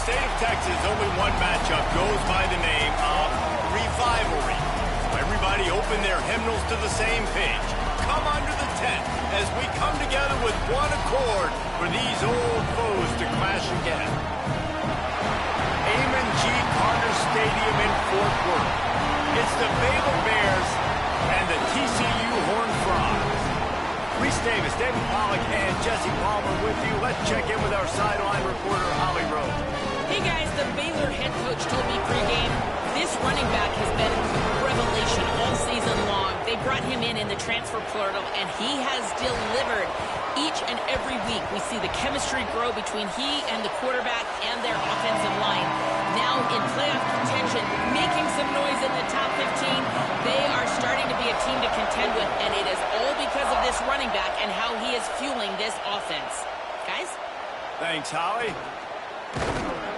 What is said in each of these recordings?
state of Texas, only one matchup goes by the name of Revivalry. Everybody open their hymnals to the same page. Come under the tent as we come together with one accord for these old foes to clash again. Amon G. Carter Stadium in Fort Worth. It's the Baylor Bears and the TCU Horned Frogs. Reese Davis, David Pollack, and Jesse Palmer with you. Let's check in with our sideline reporter, Holly Rowe. Hey guys, the Baylor head coach told me pregame, this running back has been a revelation all season long. They brought him in the transfer portal, and he has delivered. Each and every week, we see the chemistry grow between he and the quarterback and their offensive line. Now in playoff contention, making some noise in the top 15, they are starting to be a team to contend with, and it is all because of this running back and how he is fueling this offense. Guys? Thanks, Holly.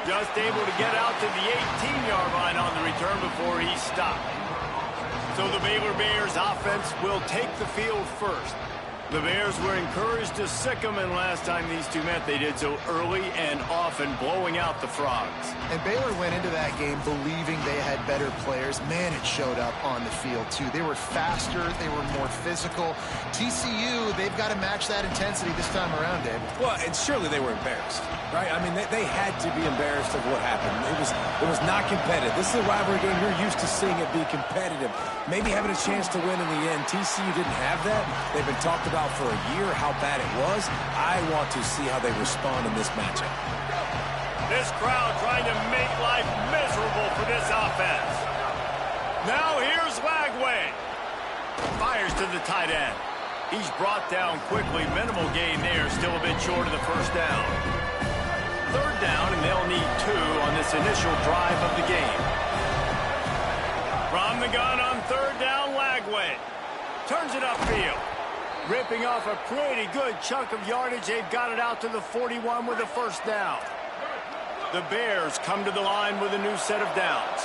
Just able to get out to the 18-yard line on the return before he stopped. So the Baylor Bears offense will take the field first. The Bears were encouraged to sick them, and last time these two met, they did so early and often, blowing out the Frogs. And Baylor went into that game believing they had better players. Man, it showed up on the field, too. They were faster. They were more physical. TCU, they've got to match that intensity this time around, Dave. Well, and surely they were embarrassed, right? I mean, they had to be embarrassed of what happened. It was not competitive. This is a rivalry game. You're used to seeing it be competitive. Maybe having a chance to win in the end. TCU didn't have that. They've been talked about for a year how bad it was. I want to see how they respond in this matchup. This crowd trying to make life miserable for this offense. Now here's Lagway. Fires to the tight end. He's brought down quickly. Minimal gain there. Still a bit short of the first down. Third down, and they'll need 2 on this initial drive of the game. From the gun on third down, Lagway turns it upfield. Ripping off a pretty good chunk of yardage. They've got it out to the 41 with a first down. The Bears come to the line with a new set of downs.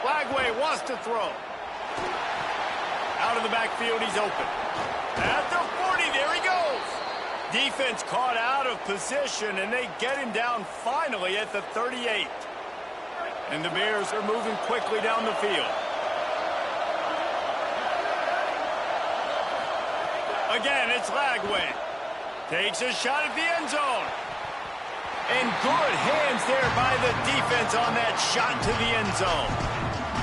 Lagway wants to throw. Out of the backfield, he's open. At the 40, there he goes. Defense caught out of position, and they get him down finally at the 38. And the Bears are moving quickly down the field. Again, it's Lagway. Takes a shot at the end zone. And good hands there by the defense on that shot to the end zone.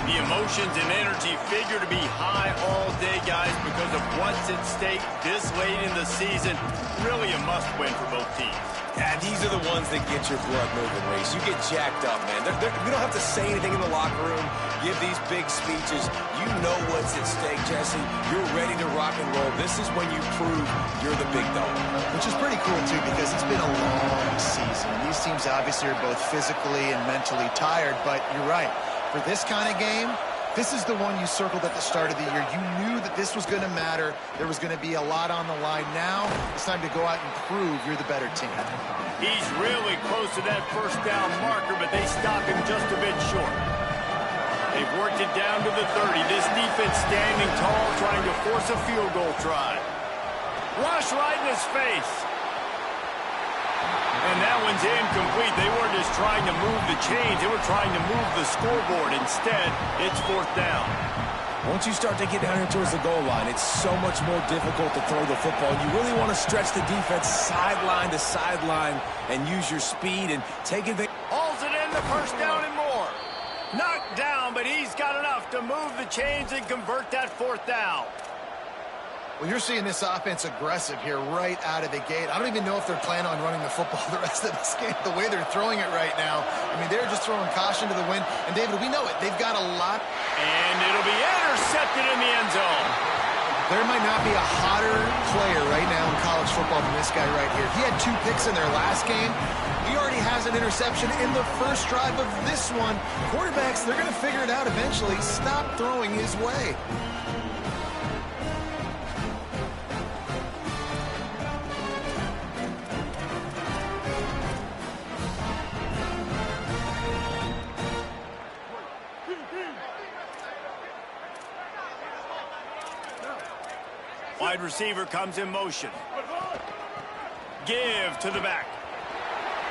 The emotions and energy figure to be high all day, guys, because of what's at stake this late in the season. Really a must-win for both teams. Yeah, these are the ones that get your blood moving, Reese. You get jacked up, man. We don't have to say anything in the locker room, give these big speeches. You know what's at stake, Jesse. You're ready to rock and roll. This is when you prove you're the big dog. Which is pretty cool, too, because it's been a long season. These teams obviously are both physically and mentally tired, but you're right. For this kind of game, this is the one you circled at the start of the year. You knew that this was going to matter. There was going to be a lot on the line. Now it's time to go out and prove you're the better team. He's really close to that first down marker, but they stop him just a bit short. They've worked it down to the 30. This defense standing tall, trying to force a field goal try. Rush right in his face. And that one's incomplete. They weren't just trying to move the chains. They were trying to move the scoreboard. Instead, it's fourth down. Once you start to get down here towards the goal line, it's so much more difficult to throw the football. You really want to stretch the defense sideline to sideline and use your speed and take advantage. Hauls it in, the first down and more. Knocked down, but he's got enough to move the chains and convert that fourth down. Well, you're seeing this offense aggressive here right out of the gate. I don't even know if they're planning on running the football the rest of this game, the way they're throwing it right now. I mean, they're just throwing caution to the wind. And, David, we know it. They've got a lot. And it'll be intercepted in the end zone. There might not be a hotter player right now in college football than this guy right here. He had 2 picks in their last game. He already has an interception in the first drive of this one. Quarterbacks, they're going to figure it out eventually. Stop throwing his way. Wide receiver comes in motion. Give to the back.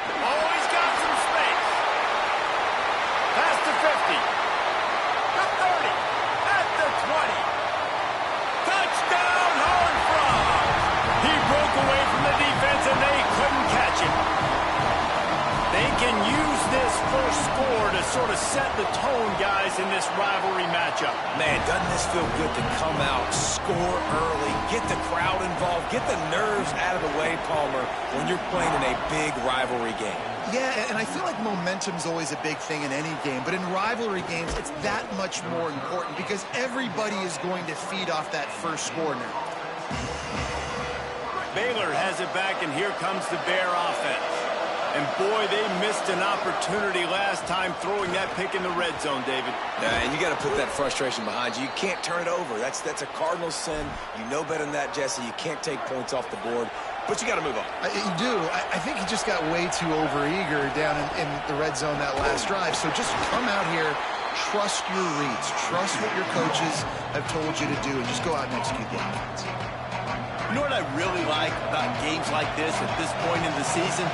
Oh, he's got some space. Past the 50. The 30. At the 20. Touchdown, Horned Frogs. He broke away from the defense and they couldn't catch him. They can use this first score to sort of set the tone, guys, in this rivalry matchup. Man, doesn't this feel good to come out, score early, get the crowd involved, get the nerves out of the way, Palmer, when you're playing in a big rivalry game. Yeah, and I feel like momentum's always a big thing in any game, but in rivalry games, it's that much more important because everybody is going to feed off that first score now. Baylor has it back, and here comes the Bear offense. And, boy, they missed an opportunity last time throwing that pick in the red zone, David. And you got to put that frustration behind you. You can't turn it over. That's a cardinal sin. You know better than that, Jesse. You can't take points off the board, but you got to move on. You do. I think he just got way too overeager down in the red zone that last drive. So just come out here, trust your reads, trust what your coaches have told you to do, and just go out and execute the offense. You know what I really like about games like this at this point in the season?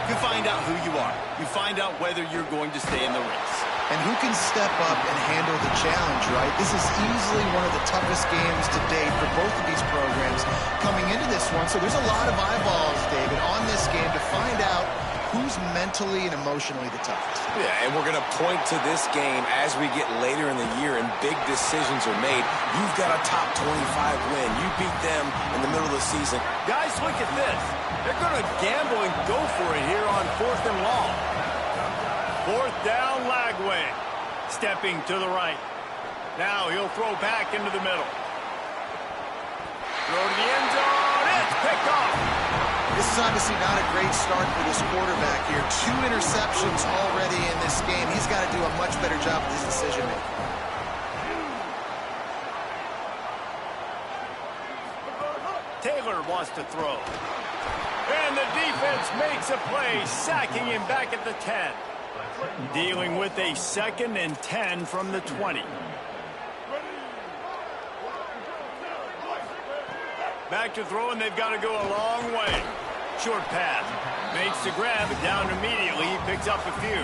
You find out who you are. You find out whether you're going to stay in the race. And who can step up and handle the challenge, right? This is easily one of the toughest games to date for both of these programs coming into this one. So there's a lot of eyeballs, David, on this game to find out who's mentally and emotionally the toughest. Yeah, and we're going to point to this game as we get later in the year and big decisions are made. You've got a top 25 win. You beat them in the middle of the season. Guys, look at this. They're going to gamble and go for it here on 4th and long. 4th down, Lagway. Stepping to the right. Now he'll throw back into the middle. Throw to the end zone. It's picked off. This is obviously not a great start for this quarterback here. 2 interceptions already in this game. He's got to do a much better job with his decision-making. Taylor wants to throw. And the defense makes a play, sacking him back at the 10. Dealing with a 2nd and 10 from the 20. Back to throw, and they've got to go a long way. Short pass. Makes the grab, and down immediately. He picks up a few.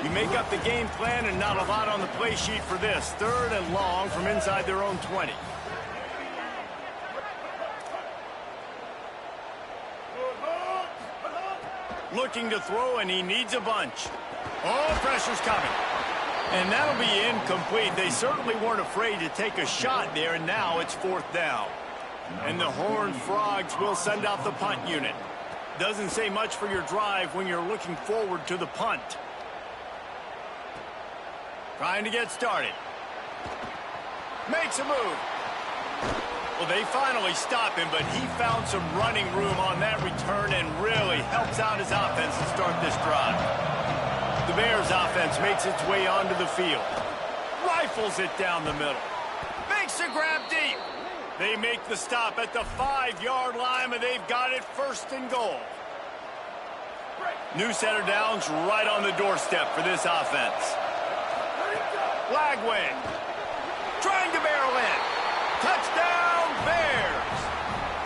You make up the game plan, and not a lot on the play sheet for this. 3rd and long from inside their own 20. Looking to throw, and he needs a bunch. Oh, pressure's coming. And that'll be incomplete. They certainly weren't afraid to take a shot there, and now it's 4th down. And the Horned Frogs will send out the punt unit. Doesn't say much for your drive when you're looking forward to the punt. Trying to get started. Makes a move. Well, they finally stop him, but he found some running room on that return and really helps out his offense to start this drive. The Bears offense makes its way onto the field. Rifles it down the middle. Makes a grab deep. They make the stop at the 5-yard line, and they've got it 1st and goal. New set of downs right on the doorstep for this offense. Lagway. Trying to barrel in. Touchdown, Bears.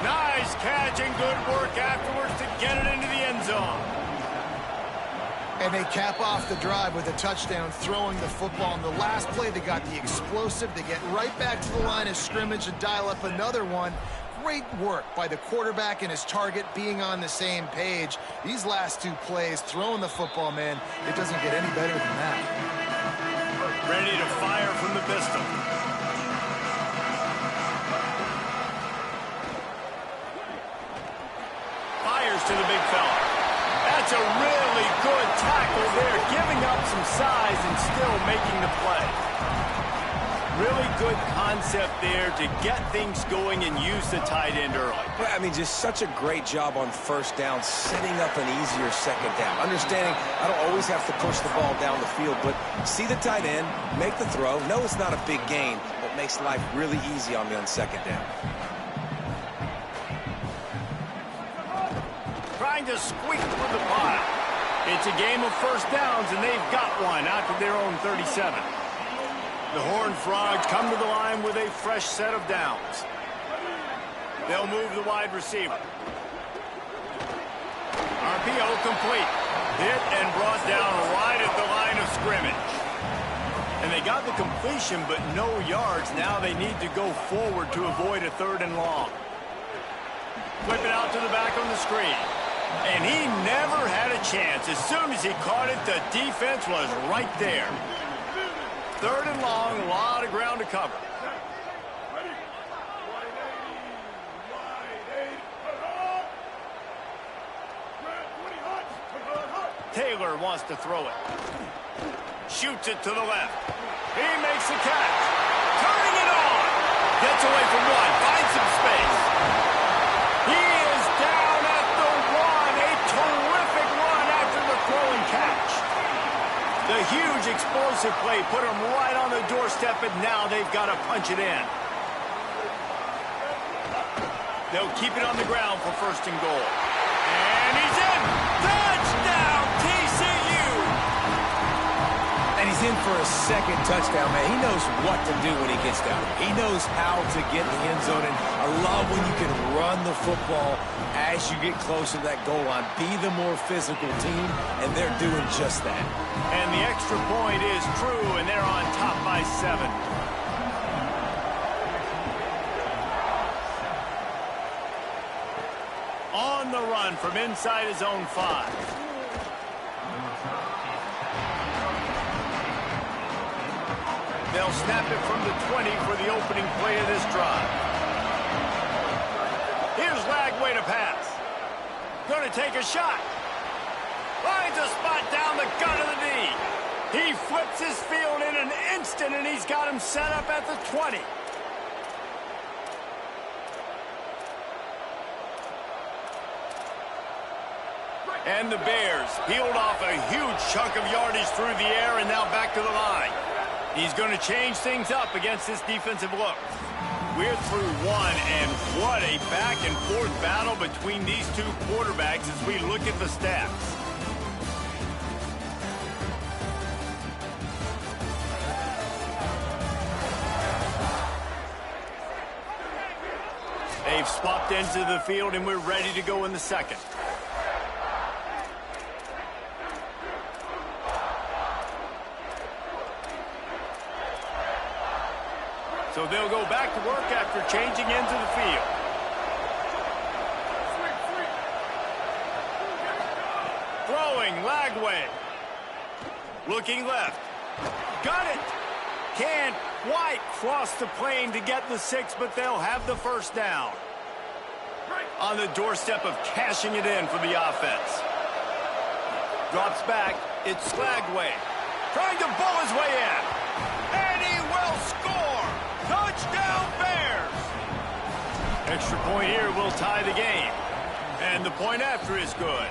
Nice catch and good work afterwards to get it into the end zone. And they cap off the drive with a touchdown, throwing the football. In the last play, they got the explosive. They get right back to the line of scrimmage and dial up another one. Great work by the quarterback and his target being on the same page. These last 2 plays, throwing the football, man, it doesn't get any better than that. Ready to fire from the pistol. Fires to the big fella. That's a really good tackle there, giving up some size and still making the play. Really good concept there to get things going and use the tight end early. Well, I mean, just such a great job on 1st down, setting up an easier 2nd down. Understanding I don't always have to push the ball down the field, but see the tight end, make the throw. No, it's not a big gain, but makes life really easy on me on 2nd down. Trying to squeak through the pile. It's a game of 1st downs, and they've got one out to their own 37. The Horned Frogs come to the line with a fresh set of downs. They'll move the wide receiver. RPO complete. Hit and brought down right at the line of scrimmage. And they got the completion, but no yards. Now they need to go forward to avoid a 3rd and long. Flip it out to the back on the screen. And he never had a chance. As soon as he caught it, the defense was right there. 3rd and long, a lot of ground to cover. Taylor wants to throw it. Shoots it to the left. He makes the catch. Turning it on. Gets away from one. Finds some space. He is down at the 1. A terrific run after the throw and catch. The huge explosive play put him right on the doorstep, and now they've got to punch it in. They'll keep it on the ground for 1st and goal. And he's in. Touchdown, TCU! And he's in for a 2nd touchdown, man. He knows what to do when he gets down. He knows how to get in the end zone. And I love when you can run the football as you get closer to that goal line. Be the more physical team, and they're doing just that. And the extra point is true, and they're on top by 7. On the run from inside his own 5. They'll snap it from the 20 for the opening play of this drive. Here's Lagway to pass. Going to take a shot. Finds a spot down the gut of the knee. He flips his field in an instant, and he's got him set up at the 20. And the Bears peeled off a huge chunk of yardage through the air and now back to the line. He's going to change things up against this defensive look. We're through 1, and what a back-and-forth battle between these two quarterbacks as we look at the stats. They've swapped ends of the field, and we're ready to go in the 2nd. So they'll go back to work after changing ends of the field. Throwing, Lagway. Looking left. Got it. Can't quite cross the plane to get the 6, but they'll have the 1st down. On the doorstep of cashing it in for the offense. Drops back. It's Lagway. Trying to bull his way in. And he will score. Touchdown, Bears! Extra point here will tie the game. And the point after is good.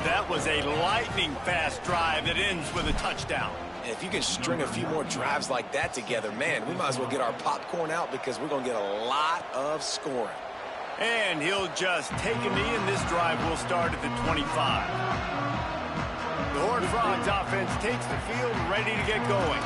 That was a lightning-fast drive that ends with a touchdown. And if you can string a few more drives like that together, man, we might as well get our popcorn out because we're going to get a lot of scoring. And he'll just take a knee, and this drive will start at the 25. The Horned Frogs offense takes the field, ready to get going.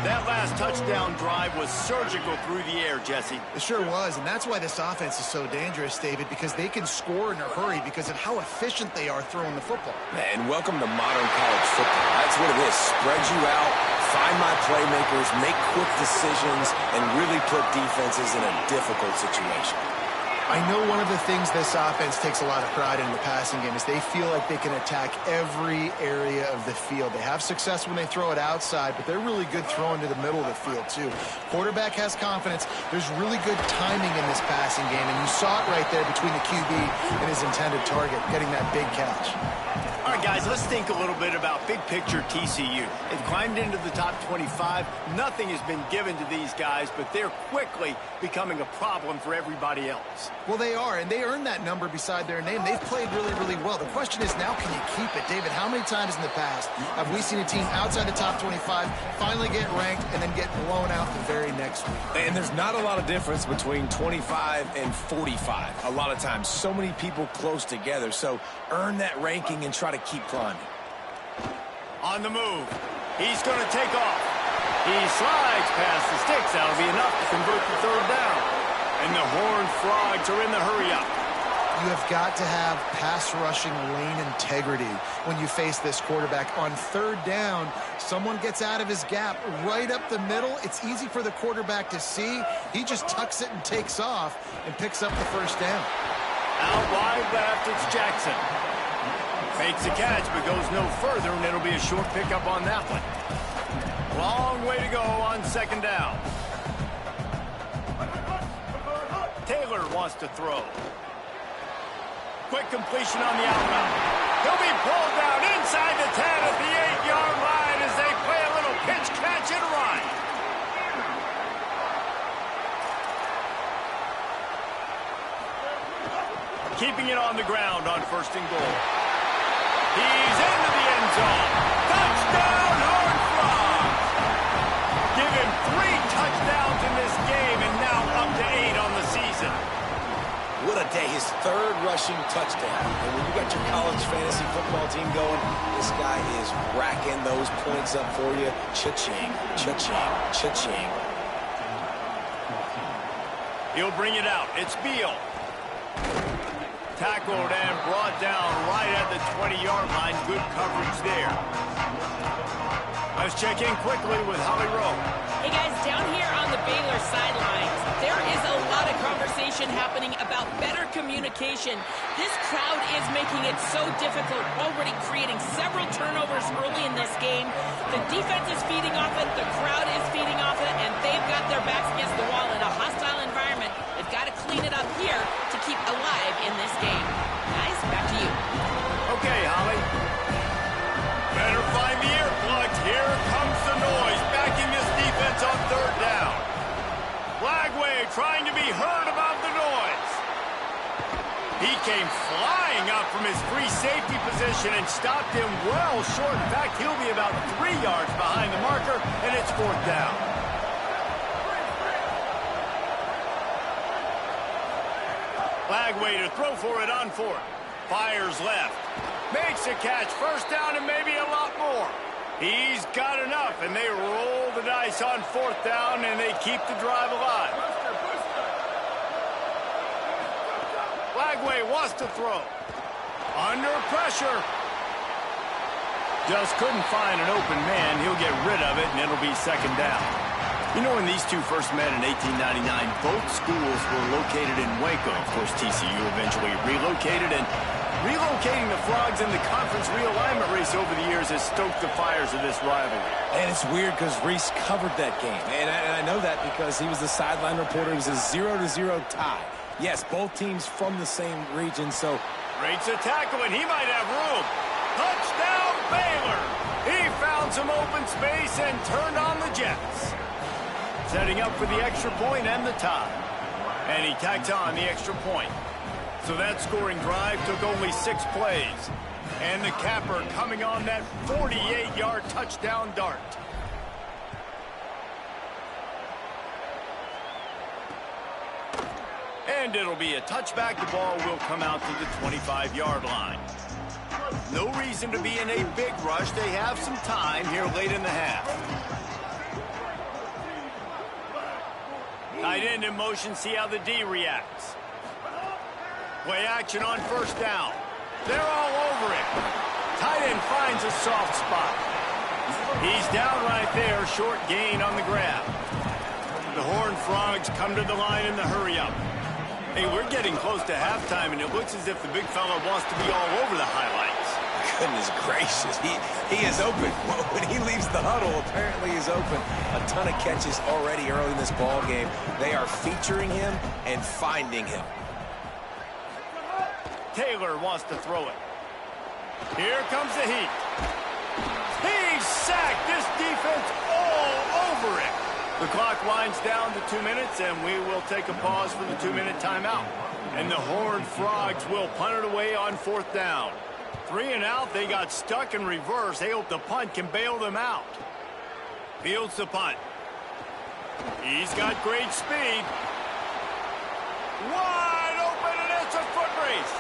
That last touchdown drive was surgical through the air, Jesse. It sure was, and that's why this offense is so dangerous, David, because they can score in a hurry because of how efficient they are throwing the football. And welcome to modern college football. That's what it is. Spread you out, find my playmakers, make quick decisions, and really put defenses in a difficult situation. I know one of the things this offense takes a lot of pride in the passing game is they feel like they can attack every area of the field. They have success when they throw it outside, but they're really good throwing to the middle of the field, too. Quarterback has confidence. There's really good timing in this passing game, and you saw it right there between the QB and his intended target, getting that big catch. All right, guys, let's think a little bit about big-picture TCU. They've climbed into the top 25. Nothing has been given to these guys, but they're quickly becoming a problem for everybody else. Well, they are, and they earned that number beside their name. They've played really, really well. The question is, now can you keep it? David, how many times in the past have we seen a team outside the top 25 finally get ranked and then get blown out the very next week? And there's not a lot of difference between 25 and 45. A lot of times, so many people close together. So earn that ranking and try to keep climbing. On the move. He's going to take off. He slides past the sticks. That'll be enough to convert the 3rd down. And the Horned Frogs are in the hurry-up. You have got to have pass rushing lane integrity when you face this quarterback. On third down, someone gets out of his gap right up the middle. It's easy for the quarterback to see. He just tucks it and takes off and picks up the first down. Out wide left, it's Jackson. Makes the catch, but goes no further, and it'll be a short pickup on that one. Long way to go on second down. Taylor wants to throw. Quick completion on the out route. He'll be pulled down inside the 10 at the 8-yard line as they play a little pitch, catch, and run. Keeping it on the ground on first and goal. He's into the end zone. Touchdown, Horned Frogs. Give him 3 touchdowns in this game and now up to 8 on the season. What a day. His 3rd rushing touchdown. And when you got your college fantasy football team going, this guy is racking those points up for you. Cha-ching, cha-ching, cha-ching. He'll bring it out. It's Beal. Tackled and brought down right at the 20-yard line. Good coverage there. Let's check in quickly with Holly Rowe. Hey, guys, down here on the Baylor sidelines, there is a lot of conversation happening about better communication. This crowd is making it so difficult, already creating several turnovers early in this game. The defense is feeding off it, the crowd is feeding off it, and they've got their backs against the wall in a hostile environment. They've got to clean it up here to keep alive in this game. Guys, back to you. Okay, Holly. Better find the earplugs. Here comes the noise, backing this defense on third down. Flagway trying to be heard above the noise. He came flying up from his free safety position and stopped him well short. In fact, he'll be about 3 yards behind the marker, and it's fourth down. Flagway to throw for it on fourth. Fires left. Makes a catch. First down and maybe a lot more. He's got enough, and they roll the dice on fourth down, and they keep the drive alive. Flagway wants to throw. Under pressure. Just couldn't find an open man. He'll get rid of it, and it'll be second down. You know, when these two first met in 1899, both schools were located in Waco. Of course, TCU eventually relocated, and relocating the Frogs in the conference realignment race over the years has stoked the fires of this rivalry. And it's weird because Reese covered that game. And I know that because he was the sideline reporter. It was a 0-0 tie. Yes, both teams from the same region, so... Breaks a tackle, and he might have room. Touchdown, Baylor! He found some open space and turned on the Jets. Setting up for the extra point and the tie. And he tacks on the extra point. So that scoring drive took only 6 plays. And the capper coming on that 48-yard touchdown dart. And it'll be a touchback. The ball will come out to the 25-yard line. No reason to be in a big rush. They have some time here late in the half. Tight end in motion, see how the D reacts. Play action on first down. They're all over it. Tight end finds a soft spot. He's down right there, short gain on the grab. The Horned Frogs come to the line in the hurry-up. Hey, we're getting close to halftime, and it looks as if the big fella wants to be all over the highlights. Goodness gracious, he is open. When he leaves the huddle, apparently he's open. A ton of catches already early in this ball game. They are featuring him and finding him. Taylor wants to throw it. Here comes the heat. He's sacked. This defense all over it. The clock winds down to 2 minutes, and we will take a pause for the 2-minute timeout. And the Horned Frogs will punt it away on fourth down. 3 and out. They got stuck in reverse. They hope the punt can bail them out. Fields the punt. He's got great speed. Wide open, and it's a foot race.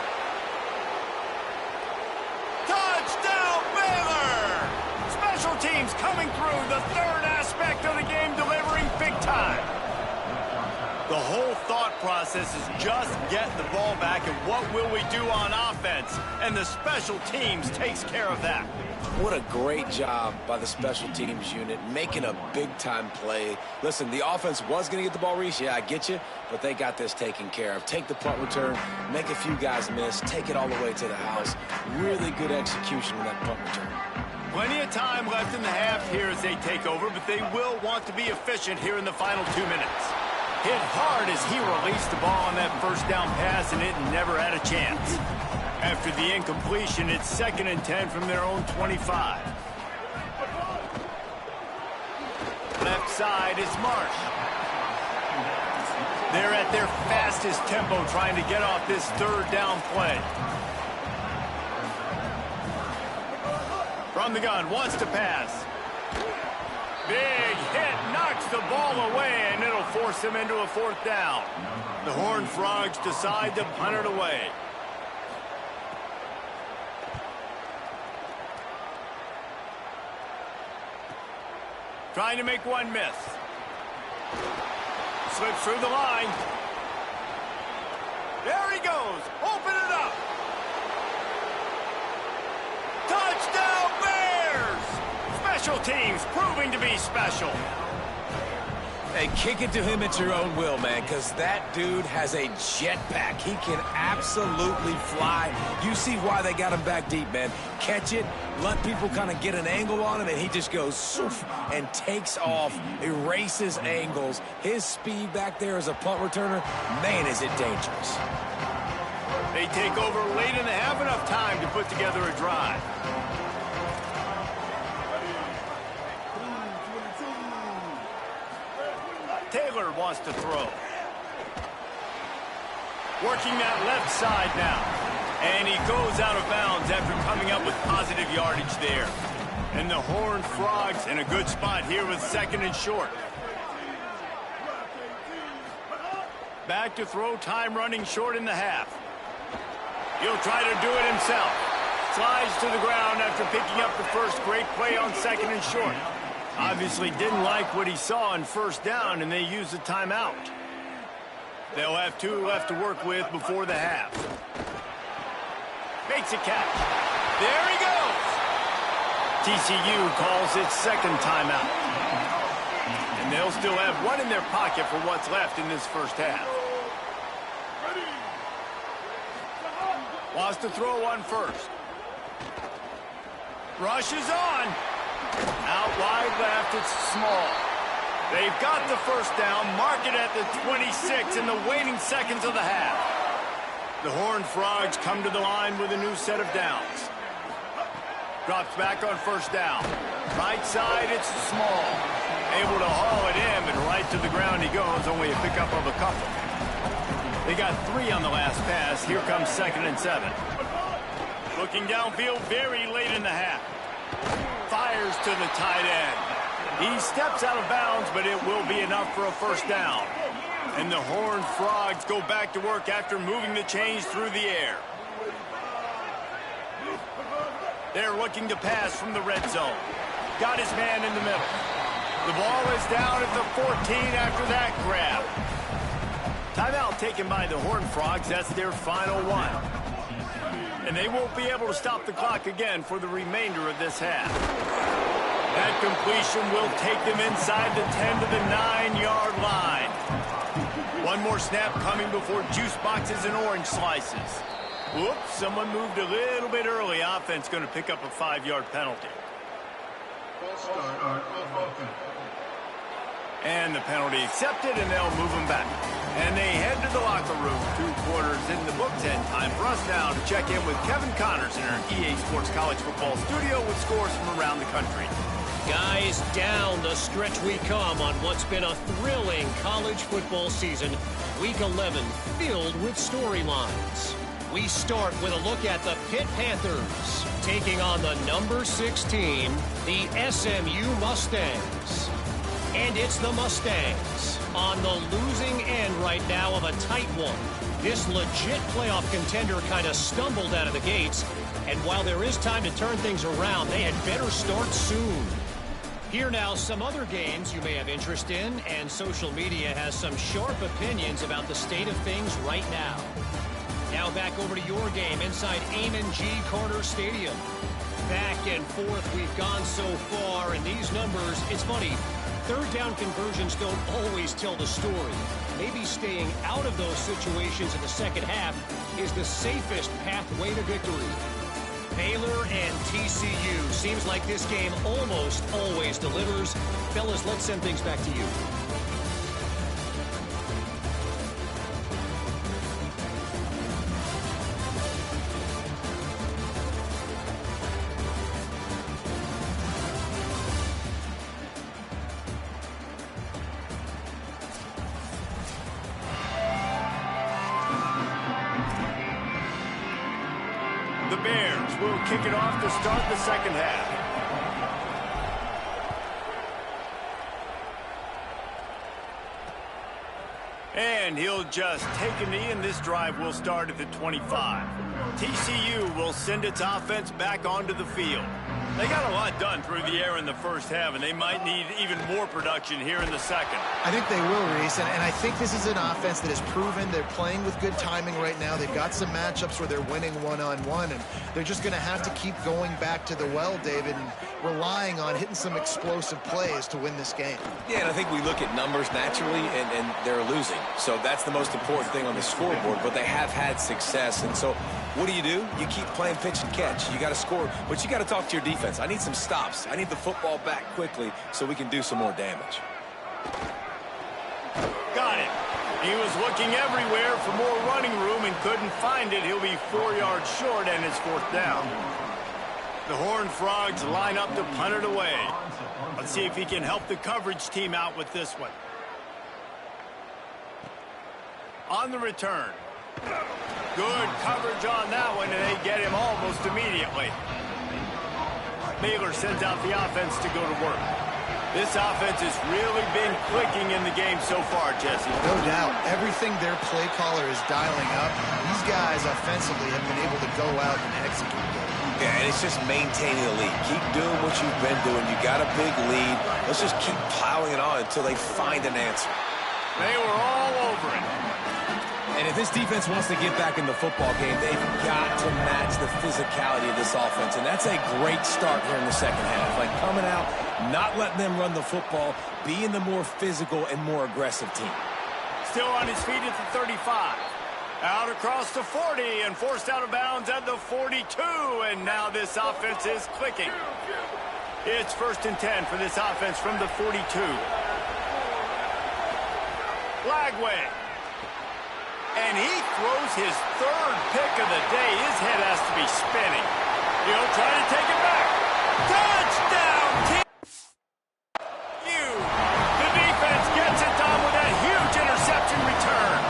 Touchdown, Baylor! Special teams coming through. The third aspect of the game delivering big time. The whole thought thought process is just get the ball back, and what will we do on offense? And the special teams takes care of that. What a great job by the special teams unit, making a big-time play. Listen, the offense was going to get the ball, Reese. Yeah, I get you, but they got this taken care of. Take the punt return, make a few guys miss, take it all the way to the house. Really good execution on that punt return. Plenty of time left in the half here as they take over, but they will want to be efficient here in the final 2 minutes. Hit hard as he released the ball on that first down pass, and it never had a chance. After the incompletion, it's 2nd and 10 from their own 25. Left side is Marsh. They're at their fastest tempo trying to get off this 3rd down play. From the gun, wants to pass. Big hit, knocks the ball away, and it'll force him into a 4th down. The Horned Frogs decide to punt it away. Trying to make one miss. Slips through the line. There he goes. Open it up. Touchdown Bears! Special teams proving to be special. Hey, kick it to him at your own will, man, because that dude has a jetpack. He can absolutely fly. You see why they got him back deep, man. Catch it, let people kind of get an angle on him, and he just goes soof and takes off, erases angles. His speed back there as a punt returner, man, is it dangerous. They take over late in the half, enough time to put together a drive. Taylor wants to throw. Working that left side now. And he goes out of bounds after coming up with positive yardage there. And the Horned Frogs in a good spot here with 2nd and short. Back to throw, time running short in the half. He'll try to do it himself. Slides to the ground after picking up the first great play on 2nd and short. Obviously didn't like what he saw on 1st down, and they used a timeout. They'll have 2 left to work with before the half. Makes a catch. There he goes. TCU calls its 2nd timeout. And they'll still have 1 in their pocket for what's left in this 1st half. Wants to throw on 1st. Rushes on. Out wide left, it's small. They've got the 1st down, mark it at the 26 in the waning seconds of the half. The Horned Frogs come to the line with a new set of downs. Drops back on 1st down. Right side, it's small. Able to haul it in, but right to the ground he goes, only a pickup of a couple. They got 3 on the last pass. Here comes 2nd and 7. Looking downfield very late in the half. Fires to the tight end. He steps out of bounds, but it will be enough for a 1st down. And the Horned Frogs go back to work after moving the chains through the air. They're looking to pass from the red zone. Got his man in the middle. The ball is down at the 14 after that grab. Timeout taken by the Horned Frogs. That's their final one. And they won't be able to stop the clock again for the remainder of this half. That completion will take them inside the 10 to the 9-yard line. One more snap coming before juice boxes and orange slices. Whoops, someone moved a little bit early. Offense going to pick up a 5-yard penalty. And the penalty accepted, and they'll move them back. And they head to the locker room. 2 quarters in the books, and time for us now to check in with Kevin Connors in our EA Sports College Football studio with scores from around the country. Guys, down the stretch we come on what's been a thrilling college football season. Week 11 filled with storylines. We start with a look at the Pitt Panthers taking on the number 6 team, the SMU Mustangs. And it's the Mustangs on the losing end right now of a tight one. This legit playoff contender kind of stumbled out of the gates. And while there is time to turn things around, they had better start soon. Here now, some other games you may have interest in, and social media has some sharp opinions about the state of things right now. Now back over to your game inside Amon G. Carter Stadium. Back and forth we've gone so far, and these numbers, it's funny, third down conversions don't always tell the story. Maybe staying out of those situations in the second half is the safest pathway to victory. Baylor and TCU. Seems like this game almost always delivers. Fellas, let's send things back to you. The Bears will kick it off to start the second half. And he'll just take a knee, and this drive will start at the 25. TCU will send its offense back onto the field. They got a lot done through the air in the first half, and they might need even more production here in the second. I think they will, Reese, and I think this is an offense that has proven they're playing with good timing right now. They've got some matchups where they're winning one-on-one, and they're just going to have to keep going back to the well, David, and relying on hitting some explosive plays to win this game. Yeah, and I think we look at numbers naturally, and they're losing. So that's the most important thing on the scoreboard, but they have had success. And so what do? You keep playing pitch and catch. You got to score, but you got to talk to your defense. I need some stops. I need the football back quickly so we can do some more damage. Got it. He was looking everywhere for more running room and couldn't find it. He'll be 4 yards short, and it's fourth down. The Horned Frogs line up to punt it away. Let's see if he can help the coverage team out with this one. On the return. Good coverage on that one, and they get him almost immediately. Baylor sends out the offense to go to work. This offense has really been clicking in the game so far, Jesse. No doubt. Everything their play caller is dialing up, these guys offensively have been able to go out and execute. Yeah, and it's just maintaining the lead. Keep doing what you've been doing. You got a big lead. Let's just keep piling it on until they find an answer. They were all over it. And if this defense wants to get back in the football game, they've got to match the physicality of this offense. And that's a great start here in the second half. Like coming out, not letting them run the football, being the more physical and more aggressive team. Still on his feet at the 35. Out across the 40 and forced out of bounds at the 42. And now this offense is clicking. It's 1st and 10 for this offense from the 42. Lagway. And he throws his third pick of the day. His head has to be spinning. He'll try to take it back. Touchdown, TCU. The defense gets it done with a huge interception return.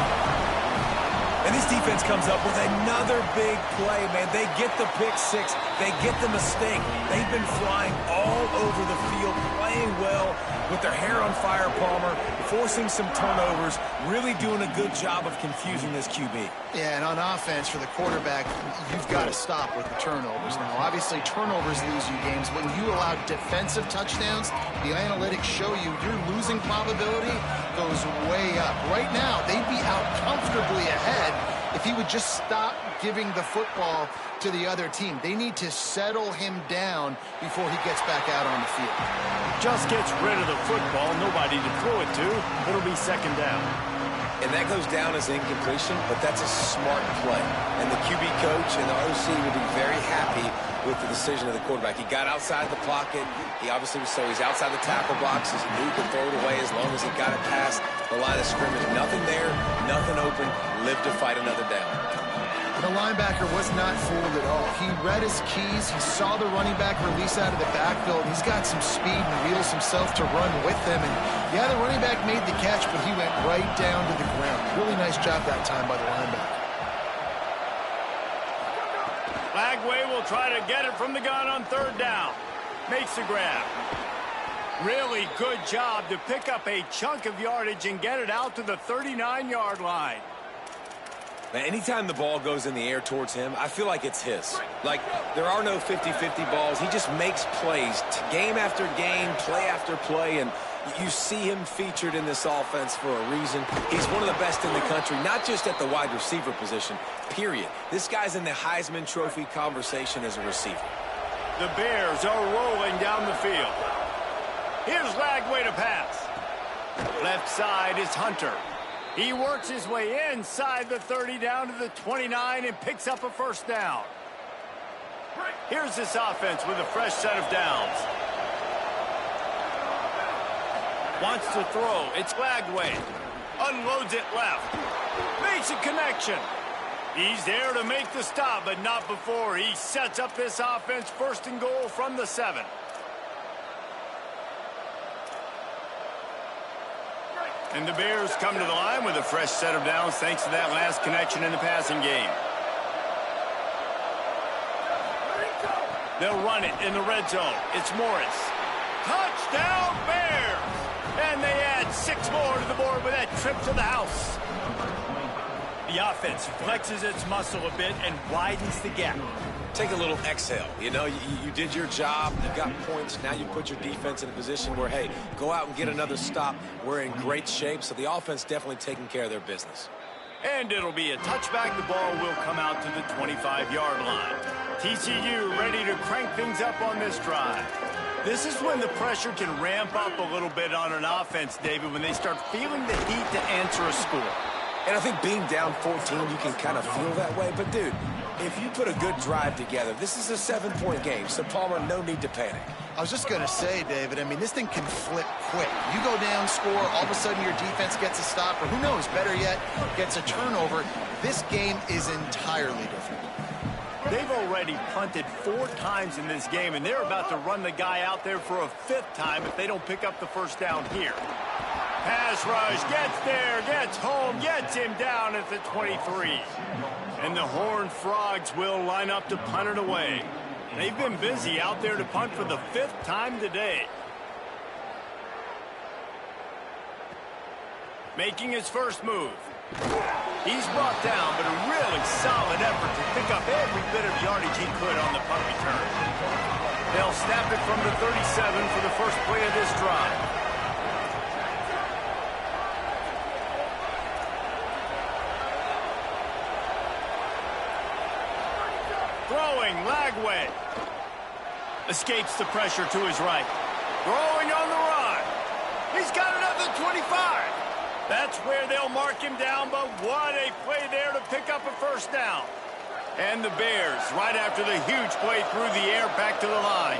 And this defense comes up with another big play, man. They get the pick six. They get the mistake. They've been flying all over the field, playing well with their hair on fire, Palmer, forcing some turnovers, really doing a good job of confusing this QB. Yeah, and on offense for the quarterback, you've got to stop with the turnovers. Now, obviously, turnovers lose you games, but when you allow defensive touchdowns, the analytics show you your losing probability goes way up. Right now, they'd be out comfortably ahead if he would just stop giving the football to the other team. They need to settle him down before he gets back out on the field. Just gets rid of the football, nobody to throw it to. It'll be second down. And that goes down as incompletion, but that's a smart play. And the QB coach and the OC will be very happy with the decision of the quarterback. He got outside the pocket. He obviously was so he's outside the tackle boxes. He knew he could throw it away as long as he got it past the line of scrimmage. Nothing there, nothing open. Live to fight another down. The linebacker was not fooled at all. He read his keys. He saw the running back release out of the backfield. He's got some speed and wheels himself to run with them. And yeah, the running back made the catch, but he went right down to the ground. Really nice job that time by the linebacker. Lagway will try to get it from the gun on third down. Makes the grab. Really good job to pick up a chunk of yardage and get it out to the 39-yard line. Man, anytime the ball goes in the air towards him, I feel like it's his. Like, there are no 50-50 balls. He just makes plays game after game, play after play, and you see him featured in this offense for a reason. He's one of the best in the country, not just at the wide receiver position, period. This guy's in the Heisman Trophy conversation as a receiver. The Bears are rolling down the field. Here's Lagway to pass. Left side is Hunter. He works his way inside the 30 down to the 29 and picks up a first down. Here's this offense with a fresh set of downs. Wants to throw. It's Lagway. Unloads it left. Makes a connection. He's there to make the stop, but not before he sets up this offense first and goal from the 7. And the Bears come to the line with a fresh set of downs thanks to that last connection in the passing game. They'll run it in the red zone. It's Morris. Touchdown, Bears! And they add 6 more to the board with that trip to the house. The offense flexes its muscle a bit and widens the gap. Take a little exhale. You know, you did your job. You got points. Now you put your defense in a position where, hey, go out and get another stop. We're in great shape, so the offense definitely taking care of their business. And it'll be a touchback. The ball will come out to the 25-yard line. TCU ready to crank things up on this drive. This is when the pressure can ramp up a little bit on an offense, David, when they start feeling the heat to answer a score. And I think being down 14, you can kind of feel that way. But, dude, if you put a good drive together, this is a 7-point game. So, Palmer, no need to panic. I was just going to say, David, I mean, this thing can flip quick. You go down, score, all of a sudden your defense gets a stop, or who knows, better yet, gets a turnover. This game is entirely different. They've already punted 4 times in this game, and they're about to run the guy out there for a 5th time if they don't pick up the first down here. Pass rush, gets there, gets home, gets him down at the 23. And the Horned Frogs will line up to punt it away. They've been busy out there to punt for the 5th time today. Making his first move. He's brought down, but a really solid effort to pick up every bit of yardage he could on the punt return. They'll snap it from the 37 for the first play of this drive. Throwing, Lagway. Escapes the pressure to his right. Throwing on the run. He's got another 25. That's where they'll mark him down, but what a play there to pick up a first down. And the Bears, right after the huge play through the air, back to the line.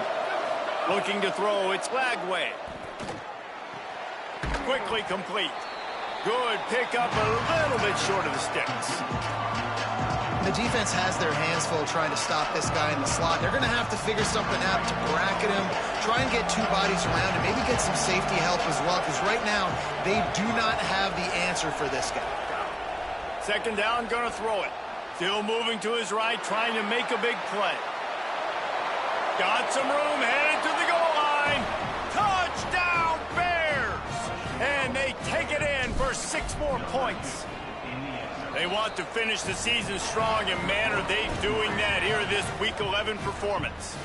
Looking to throw, it's Lagway. Quickly complete. Good pickup, a little bit short of the sticks. The defense has their hands full trying to stop this guy in the slot. They're going to have to figure something out to bracket him, try and get 2 bodies around him, maybe get some safety help as well, because right now they do not have the answer for this guy. Second down, going to throw it. Still moving to his right, trying to make a big play. Got some room, headed to the goal line. Touchdown, Bears! And they take it in for 6 more points. They want to finish the season strong, and man, are they doing that here this Week 11 performance.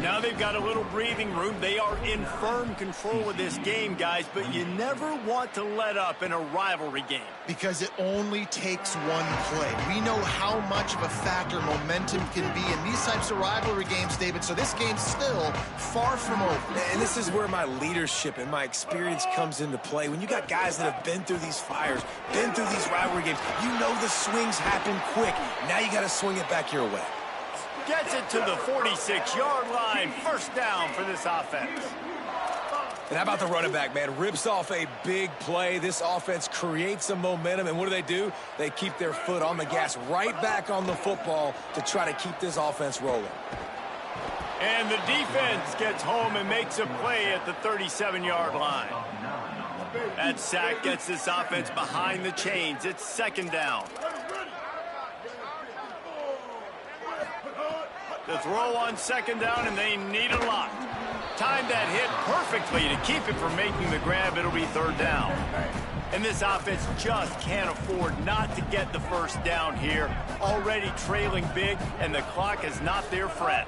Now they've got a little breathing room. They are in firm control of this game, guys, but you never want to let up in a rivalry game. Because it only takes one play. We know how much of a factor momentum can be in these types of rivalry games, David, so this game's still far from over. And this is where my leadership and my experience comes into play. When you got guys that have been through these fires, been through these rivalry games, you know the swings happen quick. Now you got to swing it back your way. Gets it to the 46-yard line. First down for this offense. And how about the running back, man? Rips off a big play. This offense creates some momentum, and what do? They keep their foot on the gas, right back on the football to try to keep this offense rolling. And the defense gets home and makes a play at the 37-yard line. That sack gets this offense behind the chains. It's second down. The throw on second down, and they need a lot. Timed that hit perfectly to keep it from making the grab. It'll be third down. And this offense just can't afford not to get the first down here. Already trailing big, and the clock is not their friend.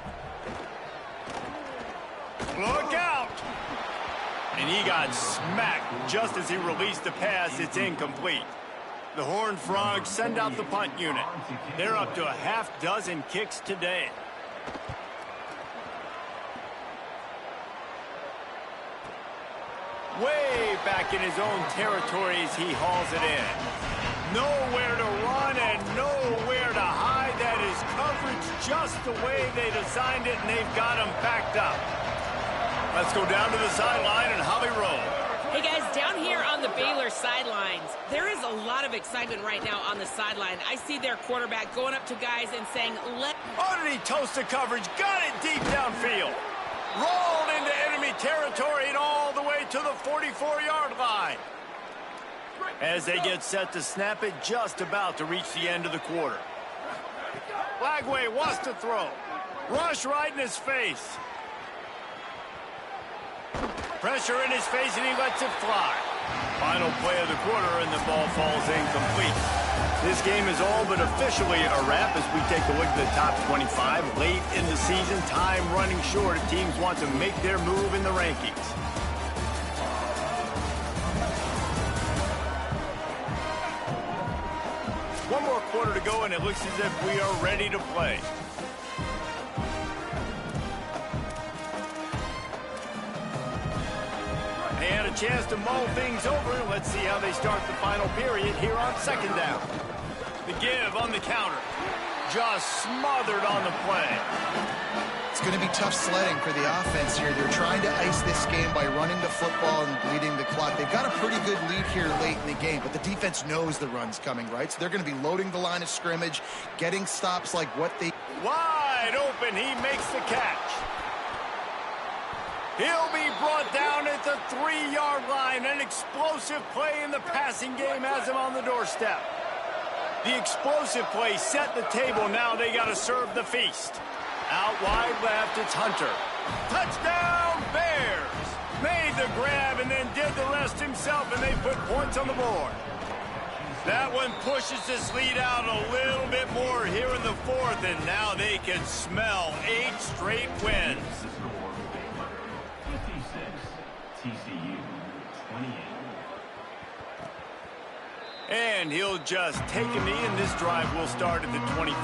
Look out! And he got smacked just as he released the pass. It's incomplete. The Horned Frogs send out the punt unit. They're up to a half dozen kicks today. Way back in his own territory as he hauls it in. Nowhere to run and nowhere to hide. That is coverage just the way they designed it, and they've got him backed up. Let's go down to the sideline and Holly Rowe. Hey guys, down here on the Baylor sidelines, there is a lot of excitement right now on the sideline. I see their quarterback going up to guys and saying, underneath toasted coverage, got it deep downfield. Rolled into enemy territory and all the way to the 44-yard line. As they get set to snap it, just about to reach the end of the quarter. Lagway wants to throw. Rush right in his face. Pressure in his face, and he lets it fly. Final play of the quarter, and the ball falls incomplete. This game is all but officially a wrap as we take a look at the top 25. Late in the season, time running short. Teams want to make their move in the rankings. One more quarter to go, and it looks as if we are ready to play. And a chance to mull things over. Let's see how they start the final period here on second down. The give on the counter. Just smothered on the play. It's going to be tough sledding for the offense here. They're trying to ice this game by running the football and bleeding the clock. They've got a pretty good lead here late in the game, but the defense knows the run's coming, right? So they're going to be loading the line of scrimmage, getting stops like what they... Wide open, he makes the catch. He'll be brought down at the 3-yard line. An explosive play in the passing game has him on the doorstep. The explosive play set the table. Now they got to serve the feast. Out wide left, it's Hunter. Touchdown, Bears! Made the grab and then did the rest himself, and they put points on the board. That one pushes this lead out a little bit more here in the fourth, and now they can smell 8 straight wins. And he'll just take a knee, and this drive will start at the 25.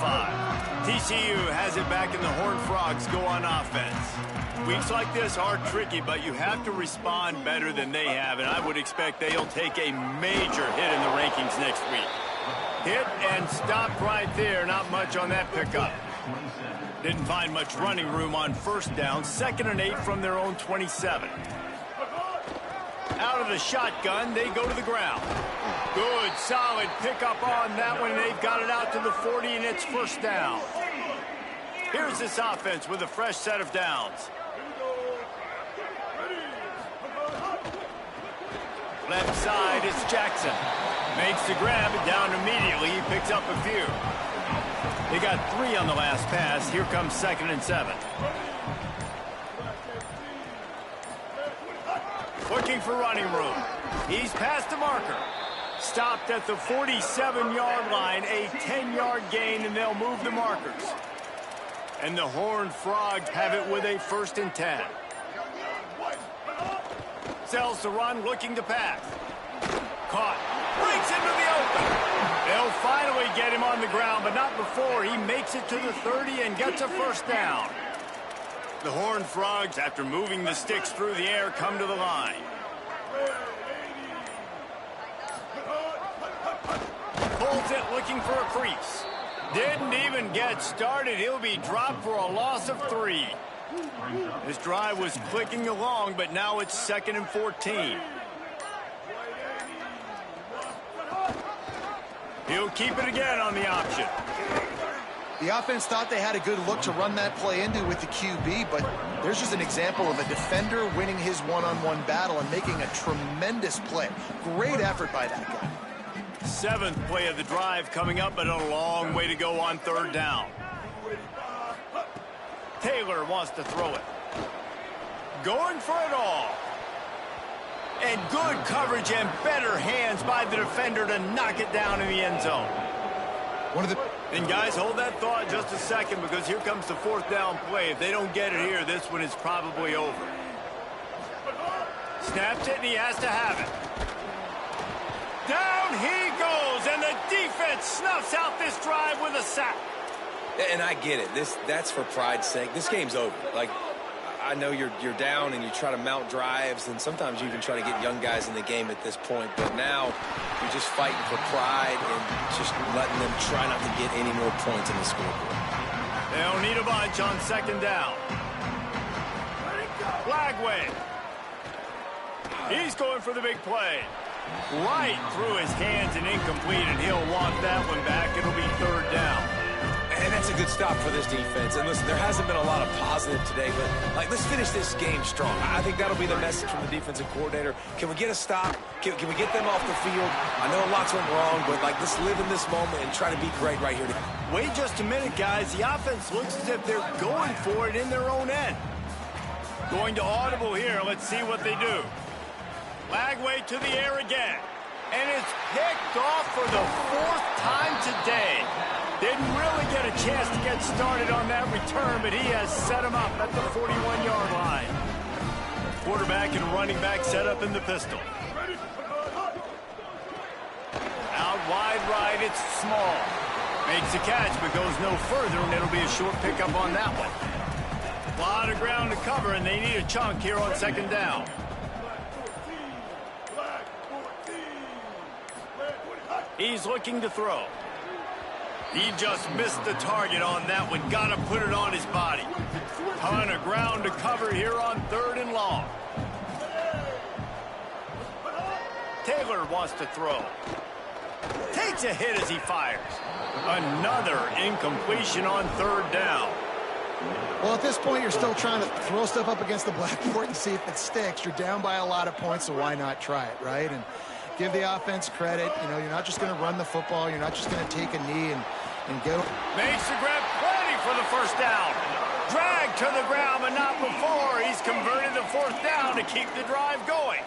TCU has it back, and the Horned Frogs go on offense. Weeks like this are tricky, but you have to respond better than they have, and I would expect they'll take a major hit in the rankings next week. Hit and stopped right there. Not much on that pickup. Didn't find much running room on first down. 2nd and 8 from their own 27. Out of the shotgun, they go to the ground. Good, solid pickup on that one. They've got it out to the 40, and it's first down. Here's this offense with a fresh set of downs. Left side, it's Jackson. Makes the grab, and down immediately. He picks up a few. They got 3 on the last pass. Here comes 2nd and 7. Looking for running room. He's past the marker. Stopped at the 47-yard line, a 10-yard gain, and they'll move the markers. And the Horned Frogs have it with a 1st and 10. Sells the run, looking to pass. Caught. Breaks into the open. They'll finally get him on the ground, but not before. He makes it to the 30 and gets a first down. The Horned Frogs, after moving the sticks through the air, come to the line. Pulls it, looking for a crease. Didn't even get started. He'll be dropped for a loss of 3. This drive was clicking along, but now it's 2nd and 14. He'll keep it again on the option. The offense thought they had a good look to run that play into with the QB, but there's just an example of a defender winning his one-on-one battle and making a tremendous play. Great effort by that guy. 7th play of the drive coming up, but a long way to go on 3rd down. Taylor wants to throw it. Going for it all. And good coverage and better hands by the defender to knock it down in the end zone. And guys, hold that thought just a second, because here comes the fourth down play. If they don't get it here, this one is probably over. Snaps it, and he has to have it. Down he goes, and the defense snuffs out this drive with a sack. And I get it. That's for pride's sake. This game's over. Like, I know you're down and you try to mount drives, and sometimes you even try to get young guys in the game at this point. But now you're just fighting for pride and just letting them try not to get any more points in the scoreboard. They don't need a bunch on second down. Flag wave. He's going for the big play. Right through his hands and incomplete, and he'll want that one back. It'll be third down. And that's a good stop for this defense. And listen, there hasn't been a lot of positive today, but like, let's finish this game strong. I think that'll be the message from the defensive coordinator. Can we get a stop? Can we get them off the field? I know lots went wrong, but like, let's live in this moment and try to be great right here. Wait just a minute, guys. The offense looks as if they're going for it in their own end. Going to audible here. Let's see what they do. Flag way to the air again. And it's picked off for the fourth time today. Didn't really get a chance to get started on that return, but he has set him up at the 41-yard line. Quarterback and running back set up in the pistol. Out wide right, it's Small. Makes a catch, but goes no further, and it'll be a short pickup on that one. A lot of ground to cover, and they need a chunk here on second down. He's looking to throw. He just missed the target on that one. Got to put it on his body. Ton of ground to cover here on third and long. Taylor wants to throw. Takes a hit as he fires. Another incompletion on third down. Well, at this point, you're still trying to throw stuff up against the blackboard and see if it sticks. You're down by a lot of points, so why not try it, right? And give the offense credit. You know, you're not just going to run the football. You're not just going to take a knee and go. Makes the grab plenty for the first down. Dragged to the ground, but not before. He's converted the fourth down to keep the drive going.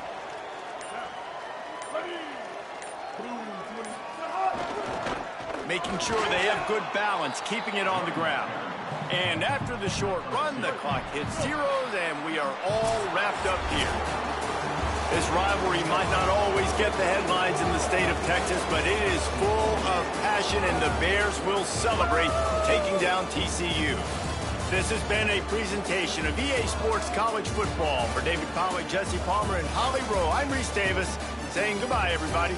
Making sure they have good balance, keeping it on the ground. And after the short run, the clock hits zeros, and we are all wrapped up here. This rivalry might not always get the headlines in the state of Texas, but it is full of passion, and the Bears will celebrate taking down TCU. This has been a presentation of EA Sports College Football. For David Pollack, Jesse Palmer, and Holly Rowe, I'm Reese Davis, saying goodbye, everybody.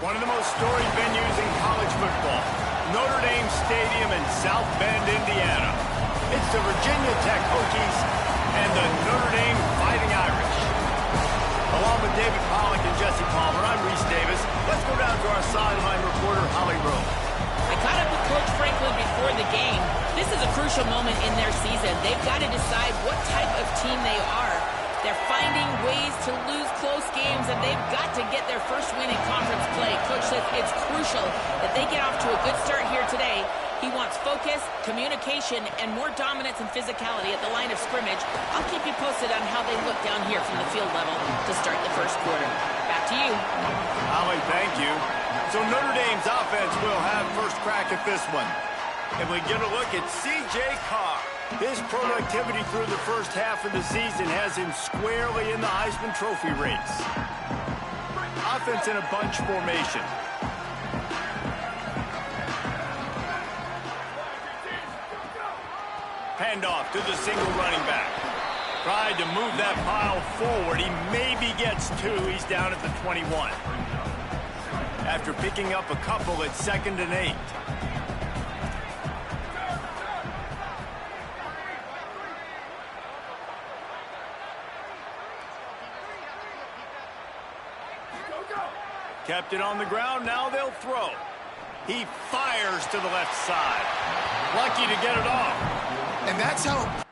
One of the most storied venues in college football, Notre Dame Stadium in South Bend, Indiana. It's the Virginia Tech Hokies and the Notre Dame Fighting Irish. Along with David Pollack and Jesse Palmer, I'm Reese Davis. Let's go down to our sideline reporter, Holly Rowe. I caught up with Coach Franklin before the game. This is a crucial moment in their season. They've got to decide what type of team they are. They're finding ways to lose close games, and they've got to get their first win in conference play. Coach says it's crucial that they get off to a good start here today. He wants focus, communication, and more dominance and physicality at the line of scrimmage. I'll keep you posted on how they look down here from the field level to start the first quarter. Back to you. Holly, thank you. So Notre Dame's offense will have first crack at this one. And we get a look at C.J. Carr. His productivity through the first half of the season has him squarely in the Heisman Trophy race. Offense in a bunch formation. Handoff to the single running back. Tried to move that pile forward. He maybe gets two. He's down at the 21. After picking up a couple at 2nd and 8. Kept it on the ground, now they'll throw. He fires to the left side. Lucky to get it off. And that's how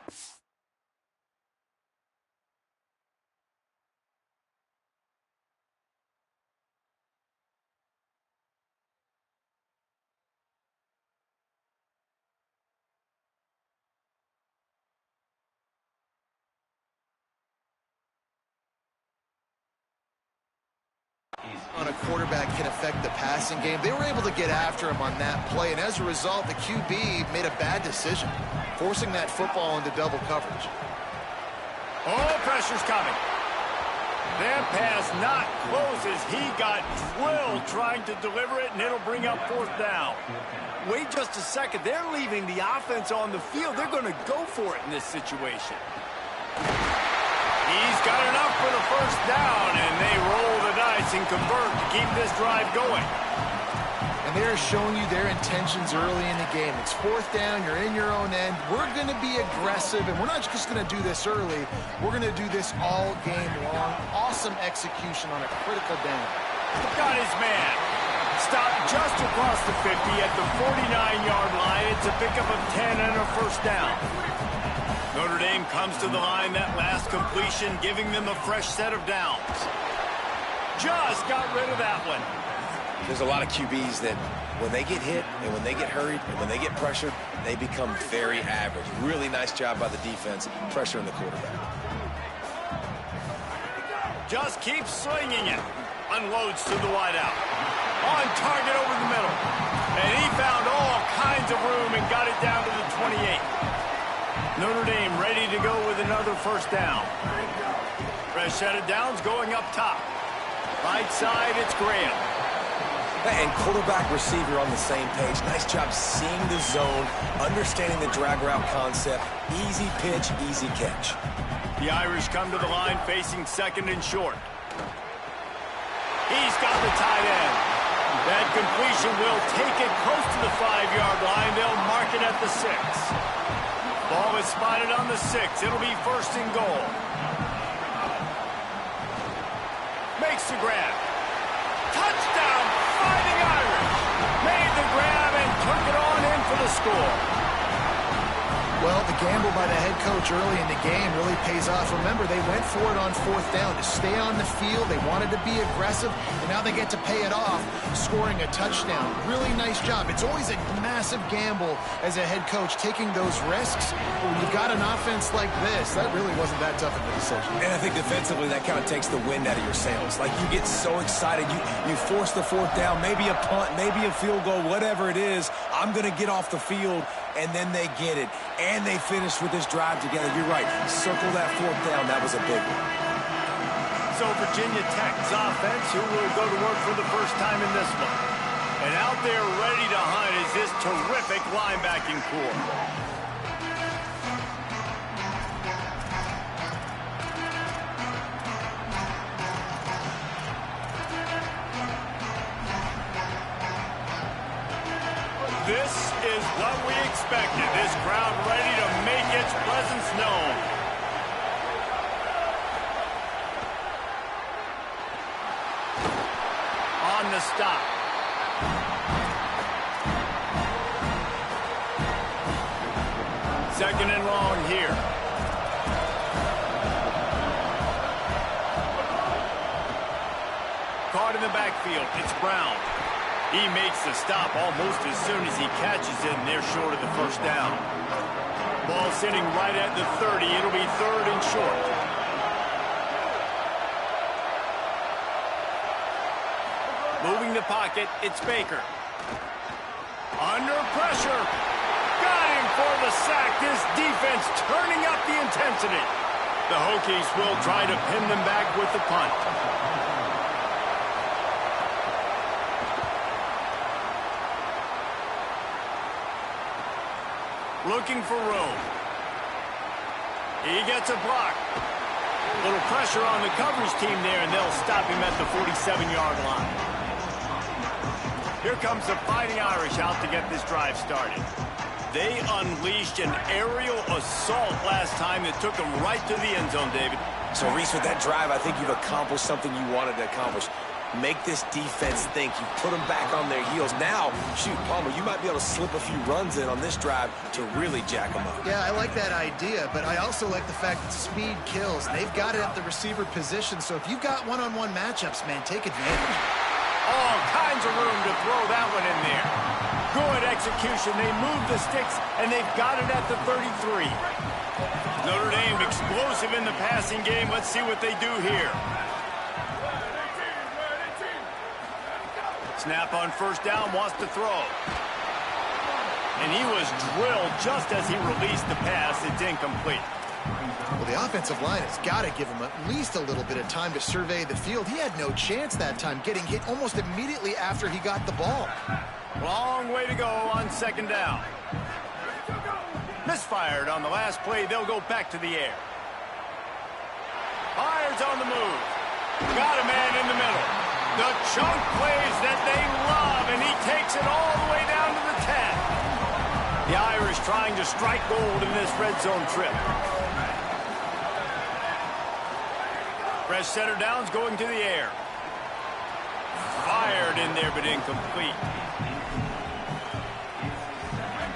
quarterback can affect the passing game. They were able to get after him on that play, and as a result, the QB made a bad decision, forcing that football into double coverage. Oh, pressure's coming. That pass not close as he got drilled trying to deliver it, and it'll bring up 4th down. Wait just a second. They're leaving the offense on the field. They're going to go for it in this situation. He's got enough for the 1st down, and they roll the dice and convert to keep this drive going. And they're showing you their intentions early in the game. It's 4th down, you're in your own end. We're going to be aggressive, and we're not just going to do this early. We're going to do this all game long. Awesome execution on a critical down. Got his man. Stopped just across the 50 at the 49-yard line. It's a pickup of 10 and a 1st down. Notre Dame comes to the line that last completion, giving them a fresh set of downs. Just got rid of that one. There's a lot of QBs that when they get hit and when they get hurried and when they get pressured, they become very average. Really nice job by the defense, pressuring the quarterback. Just keeps swinging it. Unloads to the wideout. On target over the middle. And he found all kinds of room and got it down to the 28. Notre Dame ready to go with another 1st down. Fresh set of downs going up top. Right side, it's Graham. And quarterback, receiver on the same page. Nice job seeing the zone, understanding the drag route concept. Easy pitch, easy catch. The Irish come to the line facing 2nd and short. He's got the tight end. That completion will take it close to the 5-yard line. They'll mark it at the 6. Ball is spotted on the 6. It'll be 1st and goal. Makes the grab. Touchdown, Fighting Irish. Made the grab and took it on in for the score. Well, the gamble by the head coach early in the game really pays off. Remember, they went for it on 4th down to stay on the field. They wanted to be aggressive, and now they get to pay it off, scoring a touchdown. Really nice job. It's always a massive gamble as a head coach, taking those risks. But when you've got an offense like this, that really wasn't that tough of a decision. And I think defensively, that kind of takes the wind out of your sails. Like, you get so excited. You force the 4th down, maybe a punt, maybe a field goal, whatever it is. I'm going to get off the field, and then they get it. And they finish with this drive together. You're right. Circle that 4th down. That was a big one. So Virginia Tech's offense, who will go to work for the 1st time in this one. And out there ready to hunt is this terrific linebacking core. This is what we expected. This crowd ready to make its presence known. On the stop. Second and long here. Caught in the backfield. It's Brown. He makes the stop almost as soon as he catches it, and they're short of the 1st down. Ball sitting right at the 30. It'll be 3rd and short. Moving the pocket, it's Baker. Under pressure. Got him for the sack. This defense turning up the intensity. The Hokies will try to pin them back with the punt. Looking for room. He gets a block. Little pressure on the coverage team there, and they'll stop him at the 47-yard line. Here comes the Fighting Irish out to get this drive started. They unleashed an aerial assault last time that took them right to the end zone, David. So, Reese, with that drive, I think you've accomplished something you wanted to accomplish. Make this defense think. You put them back on their heels. Now, shoot, Palmer, you might be able to slip a few runs in on this drive to really jack them up. Yeah, I like that idea, but I also like the fact that speed kills. They've got it at the receiver position, so if you've got one-on-one matchups, man, take advantage. All kinds of room to throw that one in there. Good execution. They move the sticks, and they've got it at the 33. Notre Dame explosive in the passing game. Let's see what they do here. Snap on first down, wants to throw. And he was drilled just as he released the pass. It's incomplete. Well, the offensive line has got to give him at least a little bit of time to survey the field. He had no chance that time, getting hit almost immediately after he got the ball. Long way to go on second down. Misfired on the last play. They'll go back to the air. Fires on the move. Got a man in the middle. The chunk plays that they love, and he takes it all the way down to the 10. The Irish trying to strike gold in this red zone trip. Fresh center downs going to the air. Fired in there, but incomplete.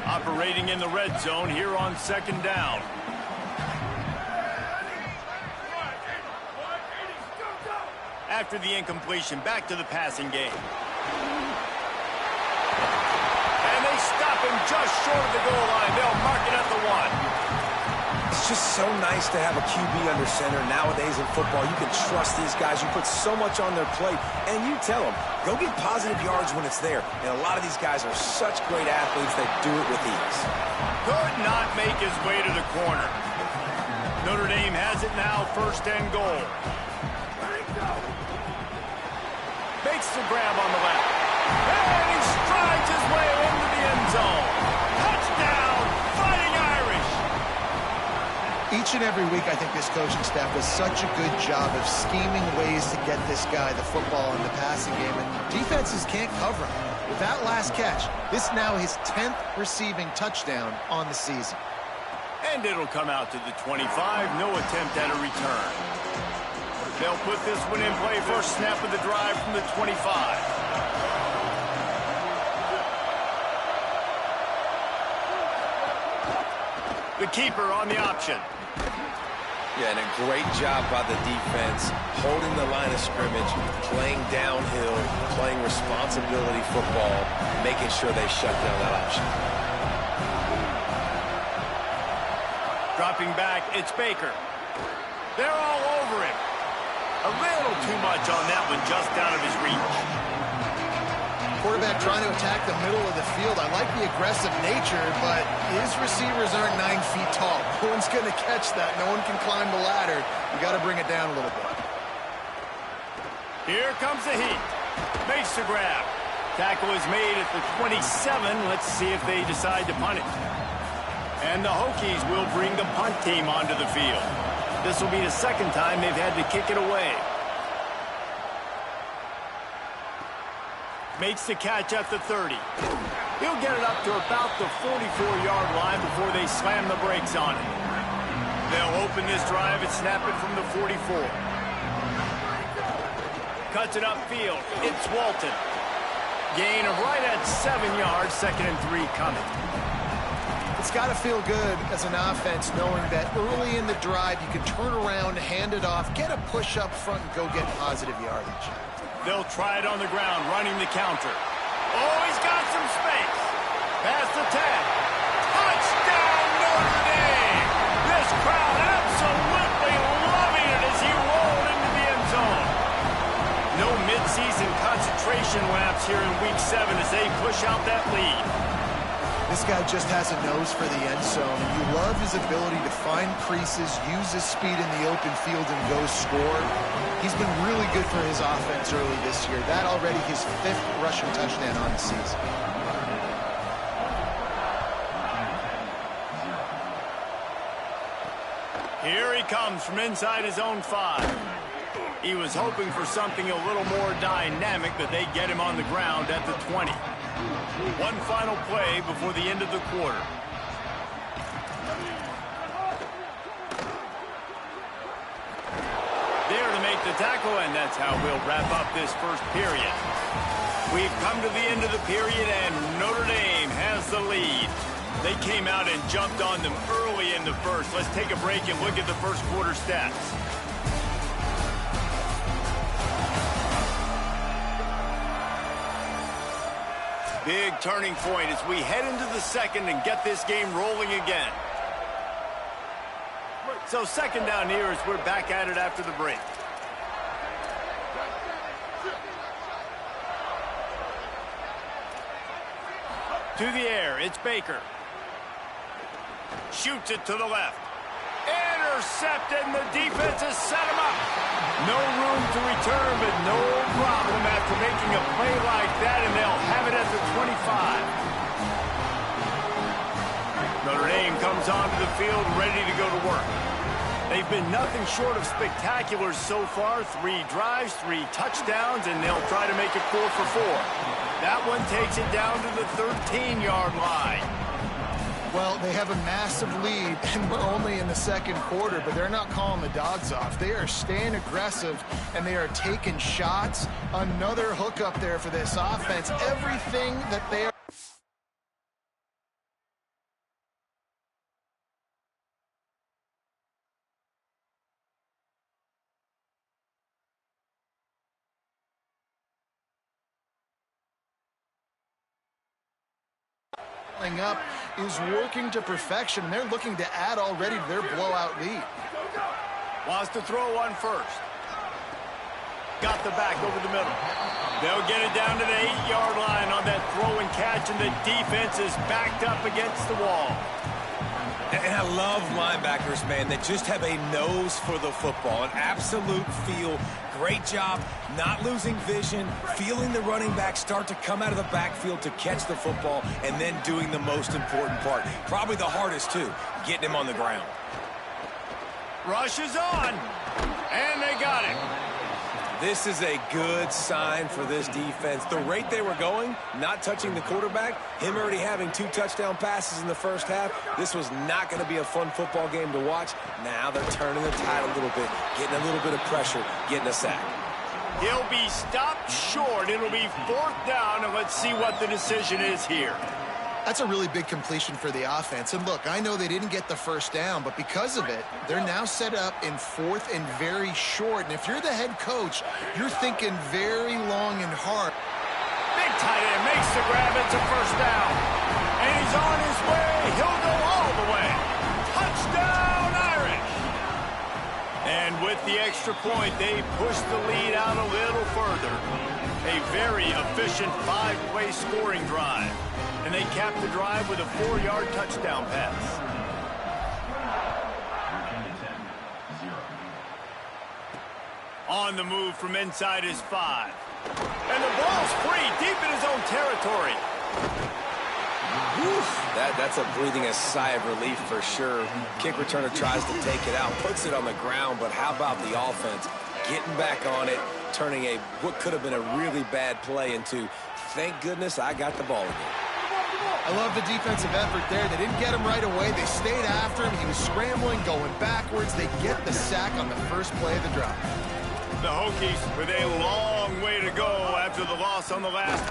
Operating in the red zone here on second down. After the incompletion, back to the passing game. And they stop him just short of the goal line. They'll mark it at the 1. It's just so nice to have a QB under center. Nowadays in football, you can trust these guys. You put so much on their plate, and you tell them, go get positive yards when it's there. And a lot of these guys are such great athletes that do it with ease. Could not make his way to the corner. Notre Dame has it now, first and goal. Makes the grab on the left. And he strides his way into the end zone. Touchdown, Fighting Irish. Each and every week, I think this coaching staff does such a good job of scheming ways to get this guy the football in the passing game, and defenses can't cover him. With that last catch, this now his 10th receiving touchdown on the season. And it'll come out to the 25. No attempt at a return. They'll put this one in play. First snap of the drive from the 25. The keeper on the option. Yeah, and a great job by the defense, holding the line of scrimmage, playing downhill, playing responsibility football, making sure they shut down that option. Dropping back, it's Baker. They're all over him. A little too much on that one, just out of his reach. Quarterback trying to attack the middle of the field. I like the aggressive nature, but his receivers aren't 9 feet tall. No one's going to catch that. No one can climb the ladder. You got to bring it down a little bit. Here comes the heat. Makes the grab. Tackle is made at the 27. Let's see if they decide to punt it. And the Hokies will bring the punt team onto the field. This will be the second time they've had to kick it away. Makes the catch at the 30. He'll get it up to about the 44-yard line before they slam the brakes on it. They'll open this drive and snap it from the 44. Cuts it upfield. It's Walton. Gain of right at 7 yards, 2nd and 3 coming. It's got to feel good as an offense knowing that early in the drive you can turn around, hand it off, get a push up front, and go get positive yardage. They'll try it on the ground, running the counter. Oh, he's got some space. Past the 10. Touchdown, Notre Dame! This crowd absolutely loving it as he rolled into the end zone. No midseason concentration laps here in Week 7 as they push out that lead. This guy just has a nose for the end zone. You love his ability to find creases, use his speed in the open field, and go score. He's been really good for his offense early this year. That already his 5th rushing touchdown on the season. Here he comes from inside his own 5. He was hoping for something a little more dynamic, but they get him on the ground at the 20. One final play before the end of the quarter. There to make the tackle, and that's how we'll wrap up this first period. We've come to the end of the period, and Notre Dame has the lead. They came out and jumped on them early in the first. Let's take a break and look at the first quarter stats. Big turning point as we head into the second and get this game rolling again. So second down here as we're back at it after the break. To the air, it's Baker. Shoots it to the left. Intercepted, and the defense has set him up. No room to return, but no problem after making a play like that, and they'll have it at the 25. Notre Dame comes onto the field ready to go to work. They've been nothing short of spectacular so far. 3 drives, 3 touchdowns, and they'll try to make it 4 for 4. That one takes it down to the 13-yard line. Well, they have a massive lead, and we're only in the second quarter, but they're not calling the dogs off. They are staying aggressive, and they are taking shots. Another hook up there for this offense. Everything that they are up is working to perfection. They're looking to add already to their blowout lead. Wants to throw one first. Got the back over the middle. They'll get it down to the 8-yard line on that throw and catch, and the defense is backed up against the wall. And I love linebackers, man, that just have a nose for the football, an absolute feel. Great job not losing vision, feeling the running back start to come out of the backfield to catch the football, and then doing the most important part. Probably the hardest, too, getting him on the ground. Rush is on, and they got him. This is a good sign for this defense. The rate they were going, not touching the quarterback, him already having 2 touchdown passes in the first half, this was not going to be a fun football game to watch. Now they're turning the tide a little bit, getting a little bit of pressure, getting a sack. He'll be stopped short. It'll be 4th down, and let's see what the decision is here. That's a really big completion for the offense. And look, I know they didn't get the first down, but because of it, they're now set up in 4th and very short. And if you're the head coach, you're thinking very long and hard. Big tight end makes the grab. It's a first down. And he's on his way. He'll go all the way. Touchdown, Irish. And with the extra point, they push the lead out a little further. A very efficient 5-play scoring drive. And they cap the drive with a 4-yard touchdown pass. On the move from inside his 5. And the ball's free, deep in his own territory. That's a breathing a sigh of relief for sure. Kick returner tries to take it out, puts it on the ground, but how about the offense? Getting back on it, turning what could have been a really bad play into, thank goodness I got the ball again. I love the defensive effort there. They didn't get him right away. They stayed after him. He was scrambling, going backwards. They get the sack on the first play of the drive. The Hokies with a long way to go after the loss on the last.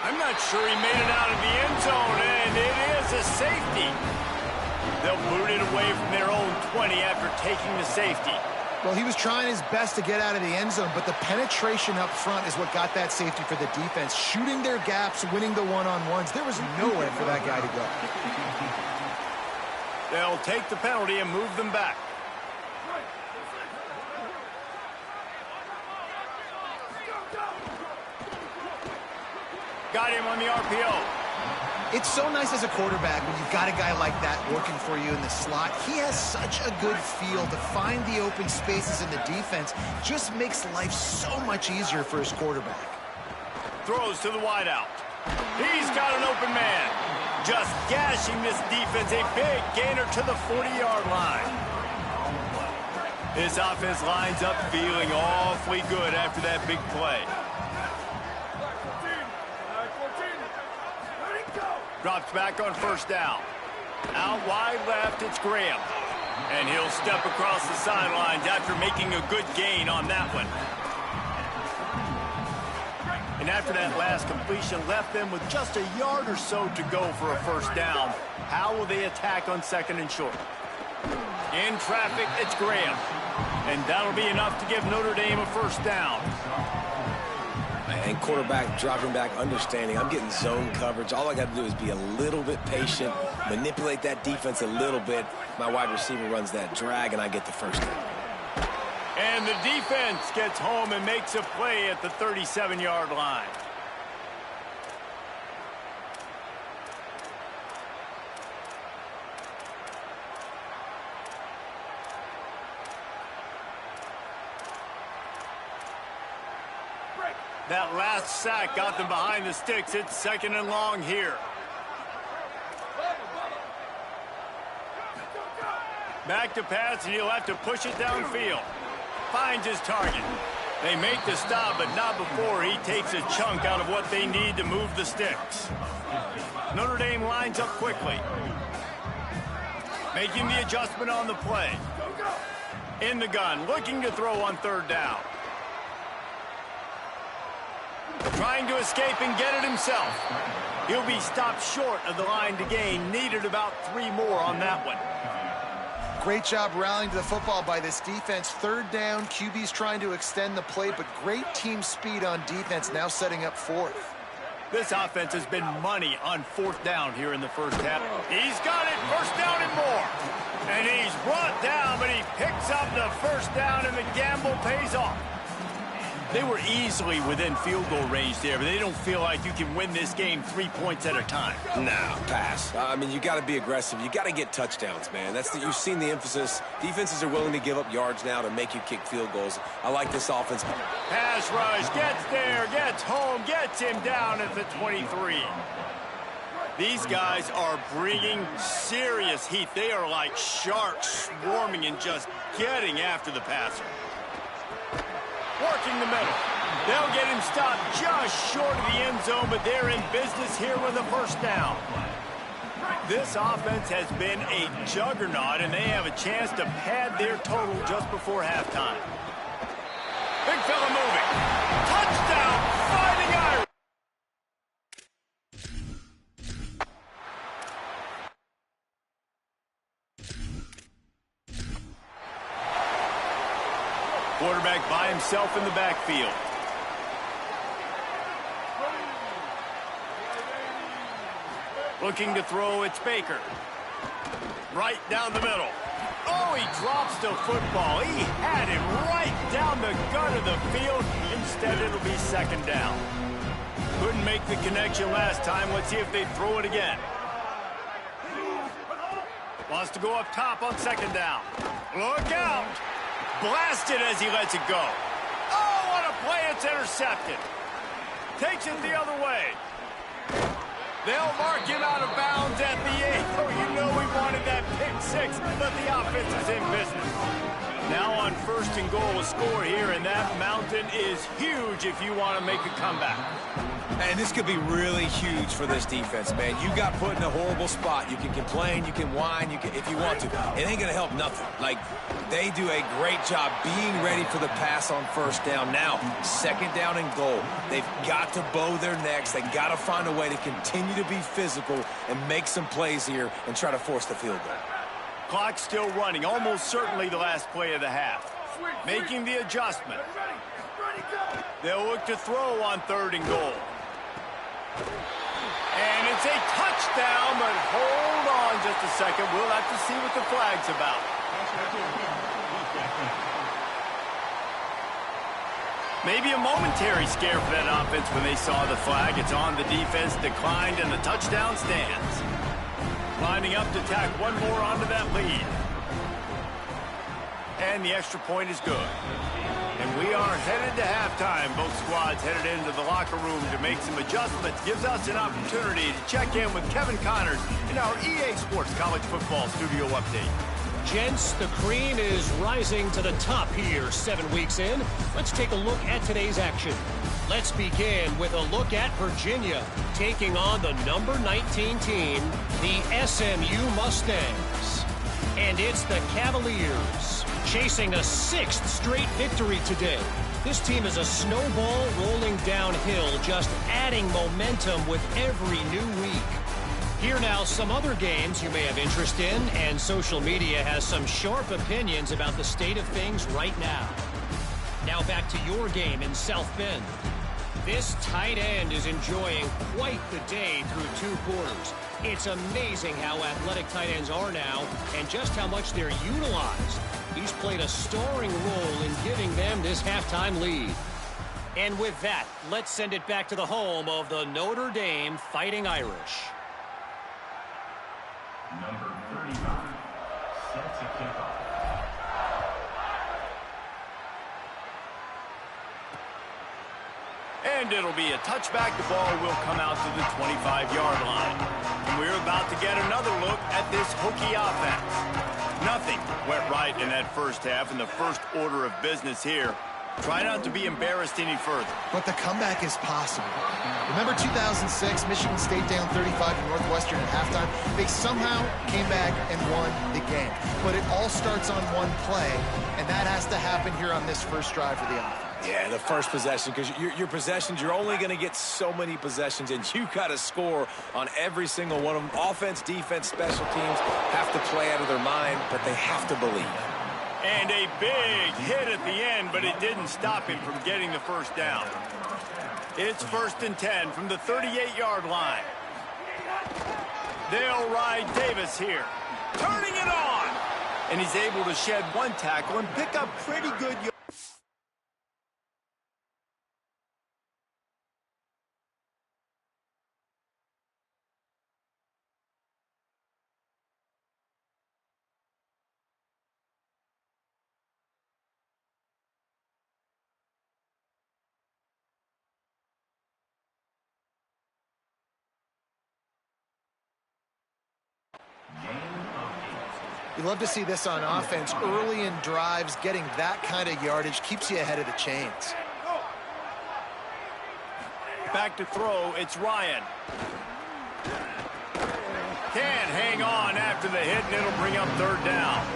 I'm not sure he made it out of the end zone, and it is a safety. They'll boot it away from their own 20 after taking the safety. Well, he was trying his best to get out of the end zone, but the penetration up front is what got that safety for the defense. Shooting their gaps, winning the one-on-ones. There was nowhere for that guy to go. They'll take the penalty and move them back. Got him on the RPO. It's so nice as a quarterback when you've got a guy like that working for you in the slot. He has such a good feel to find the open spaces in the defense. Just makes life so much easier for his quarterback. Throws to the wideout. He's got an open man. Just gashing this defense. A big gainer to the 40-yard line. This offense lines up feeling awfully good after that big play. Drops back on first down. Out wide left, it's Graham. And he'll step across the sidelines after making a good gain on that one. And after that last completion, left them with just a yard or so to go for a first down. How will they attack on 2nd and short? In traffic, it's Graham. And that'll be enough to give Notre Dame a first down. And quarterback dropping back, understanding I'm getting zone coverage. All I got to do is be a little bit patient, manipulate that defense a little bit. My wide receiver runs that drag, and I get the first down. And the defense gets home and makes a play at the 37-yard line. back. That last sack got them behind the sticks. It's 2nd and long here. Back to pass, and he'll have to push it downfield. Finds his target. They make the stop, but not before he takes a chunk out of what they need to move the sticks. Notre Dame lines up quickly. Making the adjustment on the play. In the gun, looking to throw on 3rd down. Trying to escape and get it himself. He'll be stopped short of the line to gain. Needed about 3 more on that one. Great job rallying to the football by this defense. 3rd down, QB's trying to extend the play, but great team speed on defense, now setting up 4th. This offense has been money on 4th down here in the first half. He's got it, 1st down and more. And he's brought down, but he picks up the 1st down, and the gamble pays off. They were easily within field goal range there, but they don't feel like you can win this game 3 points at a time. No, pass. I mean, you got to be aggressive. You got to get touchdowns, man. You've seen the emphasis. Defenses are willing to give up yards now to make you kick field goals. I like this offense. Pass rush, gets there, gets home, gets him down at the 23. These guys are bringing serious heat. They are like sharks swarming and just getting after the passer. Working the middle. They'll get him stopped just short of the end zone, but they're in business here with a 1st down. This offense has been a juggernaut, and they have a chance to pad their total just before halftime. Big fella moving. Touchdown, Fighting Irish. Quarterback by himself in the backfield. Looking to throw, it's Baker. Right down the middle. Oh, he drops the football. He had him right down the gut of the field. Instead, it'll be 2nd down. Couldn't make the connection last time. Let's see if they throw it again. Wants to go up top on 2nd down. Look out. Blasted as he lets it go. Oh, what a play. It's intercepted. Takes it the other way. They'll mark him out of bounds at the 8. Oh, you know we wanted that pick 6, but the offense is in business. Now on 1st and goal, a score here, and that mountain is huge if you want to make a comeback. And this could be really huge for this defense, man. You got put in a horrible spot. You can complain, you can whine, if you want to. It ain't going to help nothing. Like, they do a great job being ready for the pass on 1st down. Now, 2nd down and goal. They've got to bow their necks. They've got to find a way to continue to be physical and make some plays here and try to force the field goal. Clock still running, almost certainly the last play of the half. Making the adjustment. They'll look to throw on 3rd and goal. And it's a touchdown, but hold on just a second. We'll have to see what the flag's about. Maybe a momentary scare for that offense when they saw the flag. It's on, the defense declined, and the touchdown stands. Lining up to tack one more onto that lead. And the extra point is good. And we are headed to halftime. Both squads headed into the locker room to make some adjustments. Gives us an opportunity to check in with Kevin Connors in our EA Sports College Football Studio Update. Gents, the cream is rising to the top here 7 weeks in. Let's take a look at today's action. Let's begin with a look at Virginia taking on the number 19 team, the SMU Mustangs. And it's the Cavaliers chasing a 6th straight victory today. This team is a snowball rolling downhill, just adding momentum with every new week. Here now, some other games you may have interest in, and social media has some sharp opinions about the state of things right now. Now back to your game in South Bend. This tight end is enjoying quite the day through 2 quarters. It's amazing how athletic tight ends are now and just how much they're utilized. He's played a starring role in giving them this halftime lead. And with that, let's send it back to the home of the Notre Dame Fighting Irish. Number 39 sets a kickoff. And it'll be a touchback. The ball will come out to the 25-yard line. And we're about to get another look at this Hokie offense. Nothing went right in that first half, in the first order of business here. Try not to be embarrassed any further. But the comeback is possible. Remember 2006, Michigan State down 35 to Northwestern at halftime? They somehow came back and won the game. But it all starts on one play, and that has to happen here on this first drive for the offense. Yeah, the first possession, because your possessions, you're only going to get so many possessions, and you got to score on every single one of them. Offense, defense, special teams have to play out of their mind, but they have to believe. And a big hit at the end, but it didn't stop him from getting the first down. It's 1st and 10 from the 38-yard line. They'll ride Davis here. Turning it on! And he's able to shed one tackle and pick up pretty good yards. You love to see this on offense. Early in drives, getting that kind of yardage keeps you ahead of the chains. Back to throw, it's Ryan. Can't hang on after the hit, and it'll bring up 3rd down.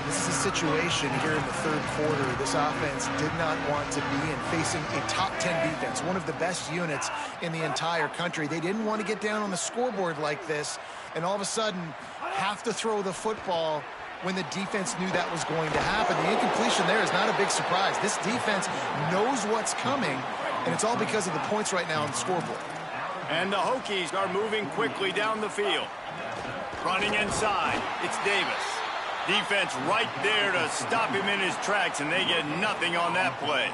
This is a situation here in the 3rd quarter this offense did not want to be in, facing a top 10 defense, one of the best units in the entire country. They didn't want to get down on the scoreboard like this, and all of a sudden have to throw the football when the defense knew that was going to happen. The incompletion there is not a big surprise. This defense knows what's coming, and it's all because of the points right now on the scoreboard. And the Hokies are moving quickly down the field. Running inside, it's Davis. Defense right there to stop him in his tracks, and they get nothing on that play.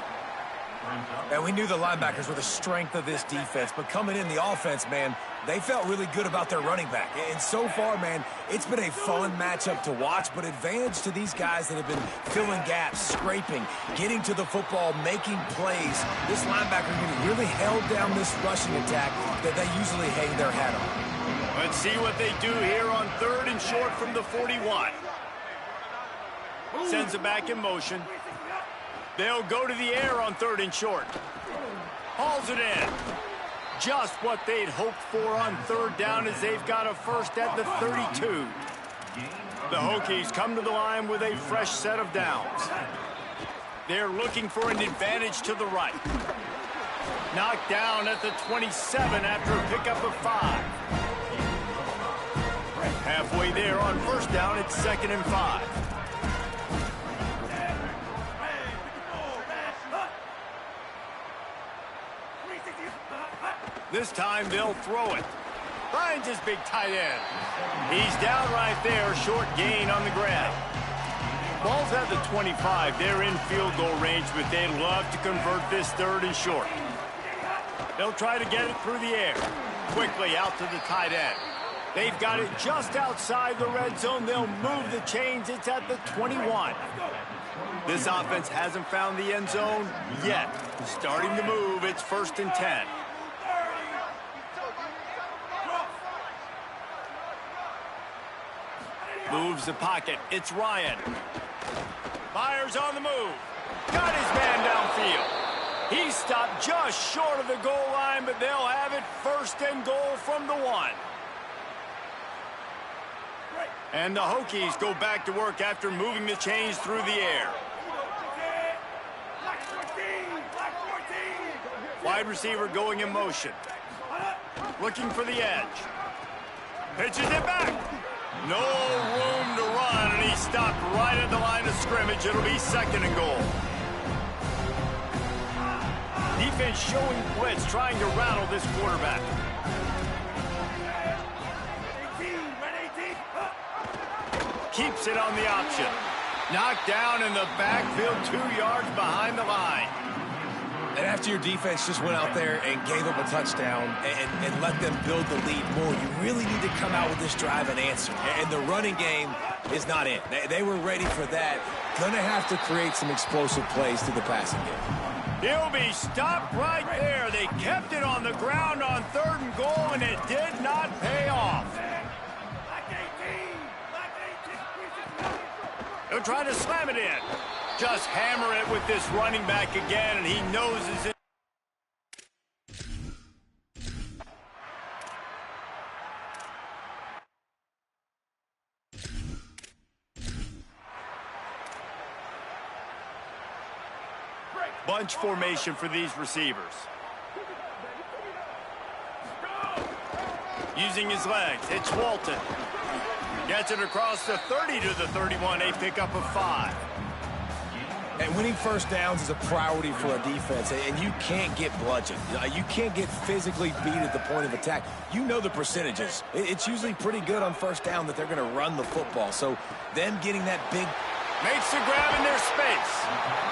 And we knew the linebackers were the strength of this defense, but coming in the offense, man, they felt really good about their running back. And so far, man, it's been a fun matchup to watch, but advantage to these guys that have been filling gaps, scraping, getting to the football, making plays. This linebacker really held down this rushing attack that they usually hang their hat on. Let's see what they do here on 3rd and short from the 41. Sends it back in motion. They'll go to the air on 3rd and short. Hauls it in. Just what they'd hoped for on 3rd down, as they've got a first at the 32. The Hokies come to the line with a fresh set of downs. They're looking for an advantage to the right. Knocked down at the 27 after a pickup of 5. Halfway there on 1st down, it's 2nd and 5. This time they'll throw it. Finds his big tight end. He's down right there, short gain on the grab. Ball's at the 25. They're in field goal range, but they'd love to convert this 3rd and short. They'll try to get it through the air. Quickly out to the tight end. They've got it just outside the red zone. They'll move the chains. It's at the 21. This offense hasn't found the end zone yet. Starting to move. It's 1st and 10. Moves the pocket. It's Ryan. Fires on the move. Got his man downfield. He stopped just short of the goal line, but they'll have it 1st and goal from the 1. And the Hokies go back to work after moving the chains through the air. Wide receiver going in motion. Looking for the edge. Pitches it back. No room to run, and he stopped right at the line of scrimmage. It'll be 2nd and goal. Defense showing blitz, trying to rattle this quarterback. Keeps it on the option. Knocked down in the backfield, 2 yards behind the line. And after your defense just went out there and gave up a touchdown and let them build the lead more, you really need to come out with this drive and answer. And the running game is not in. They were ready for that. Gonna have to create some explosive plays through the passing game. He'll be stopped right there. They kept it on the ground on 3rd and goal, and it did not pay off. He'll try to slam it in. Just hammer it with this running back again, and he knows it's in. Bunch formation for these receivers. Using his legs, it's Walton. Gets it across the 30 to the 31, a pickup of 5. And winning first downs is a priority for a defense, and you can't get bludgeoned. You can't get physically beat at the point of attack. You know the percentages. It's usually pretty good on first down that they're going to run the football. So them getting that big... Makes the grab in their space.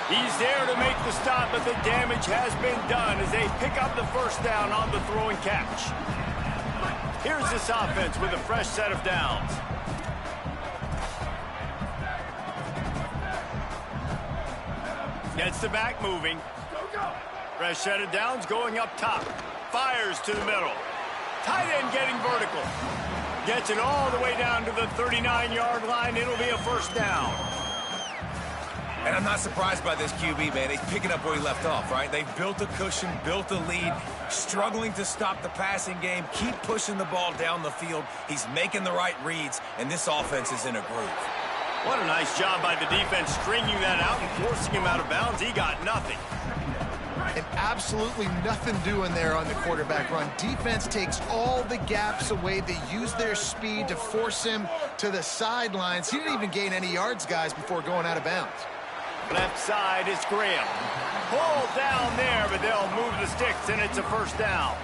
He's there to make the stop, but the damage has been done as they pick up the first down on the throw and catch. Here's this offense with a fresh set of downs. Gets the back moving. Fresh set of downs going up top. Fires to the middle. Tight end getting vertical. Gets it all the way down to the 39-yard line. It'll be a first down. And I'm not surprised by this QB, man. He's picking up where he left off, right? They've built a cushion, built a lead, struggling to stop the passing game, keep pushing the ball down the field. He's making the right reads, and this offense is in a groove. What a nice job by the defense stringing that out and forcing him out of bounds. He got nothing. And absolutely nothing doing there on the quarterback run. Defense takes all the gaps away. They use their speed to force him to the sidelines. He didn't even gain any yards, guys, before going out of bounds. Left side is Graham. Pulled down there, but they'll move the sticks, and it's a first down.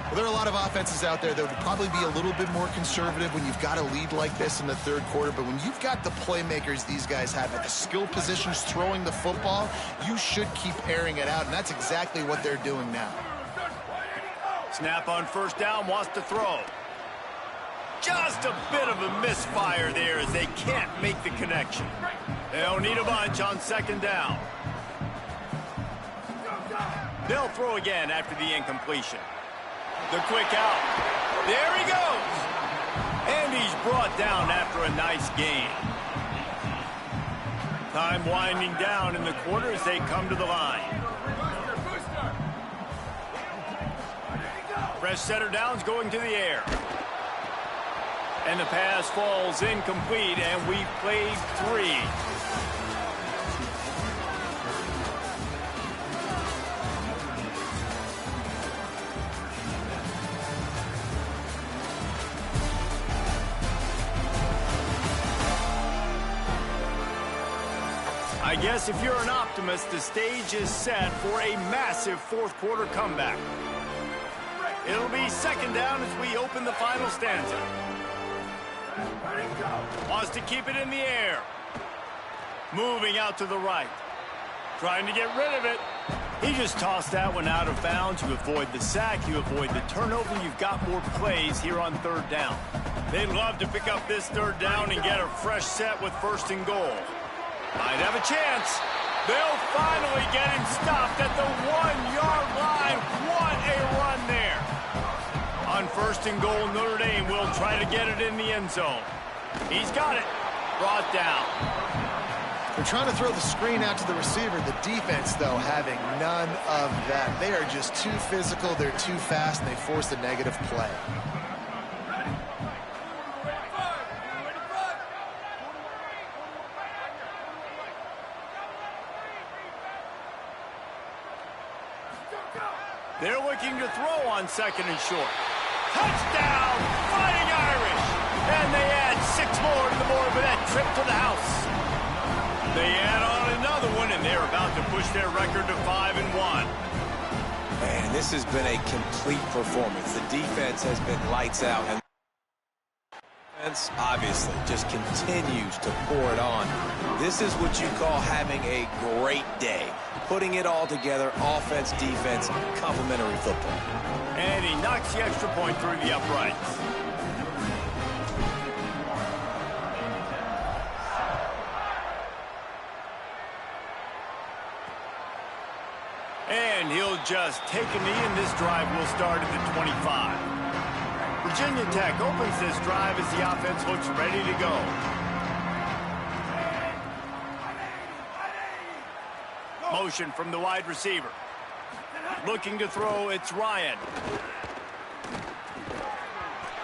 Well, there are a lot of offenses out there that would probably be a little bit more conservative when you've got a lead like this in the third quarter. But when you've got the playmakers these guys have at the skill positions throwing the football, you should keep airing it out, and that's exactly what they're doing now. Snap on first down, wants to throw. Just a bit of a misfire there as they can't make the connection. They'll need a bunch on second down. They'll throw again after the incompletion. The quick out. There he goes. And he's brought down after a nice gain. Time winding down in the quarter as they come to the line. Fresh setter downs going to the air. And the pass falls incomplete, and we've played 3. I guess if you're an optimist, the stage is set for a massive fourth quarter comeback. It'll be second down as we open the final stanza. Wants to keep it in the air. Moving out to the right. Trying to get rid of it. He just tossed that one out of bounds. You avoid the sack. You avoid the turnover. You've got more plays here on third down. They'd love to pick up this third down and get a fresh set with first and goal. Might have a chance. They'll finally get him stopped at the 1-yard line. What a run there. On first and goal, Notre Dame will try to get it in the end zone. He's got it. Brought down. They're trying to throw the screen out to the receiver. The defense, though, having none of that. They are just too physical. They're too fast, and they force a negative play. They're looking to throw on second and short. Touchdown, Fighting Irish! And they add 6 more to the board with that trip to the house. They add on another one, and they're about to push their record to 5-1. Man, this has been a complete performance. The defense has been lights out, and defense obviously just continues to pour it on. This is what you call having a great day. Putting it all together, offense, defense, complementary football. And he knocks the extra point through the uprights. And he'll just take a knee, and this drive will start at the 25. Virginia Tech opens this drive as the offense looks ready to go. Motion from the wide receiver. Looking to throw, it's Ryan.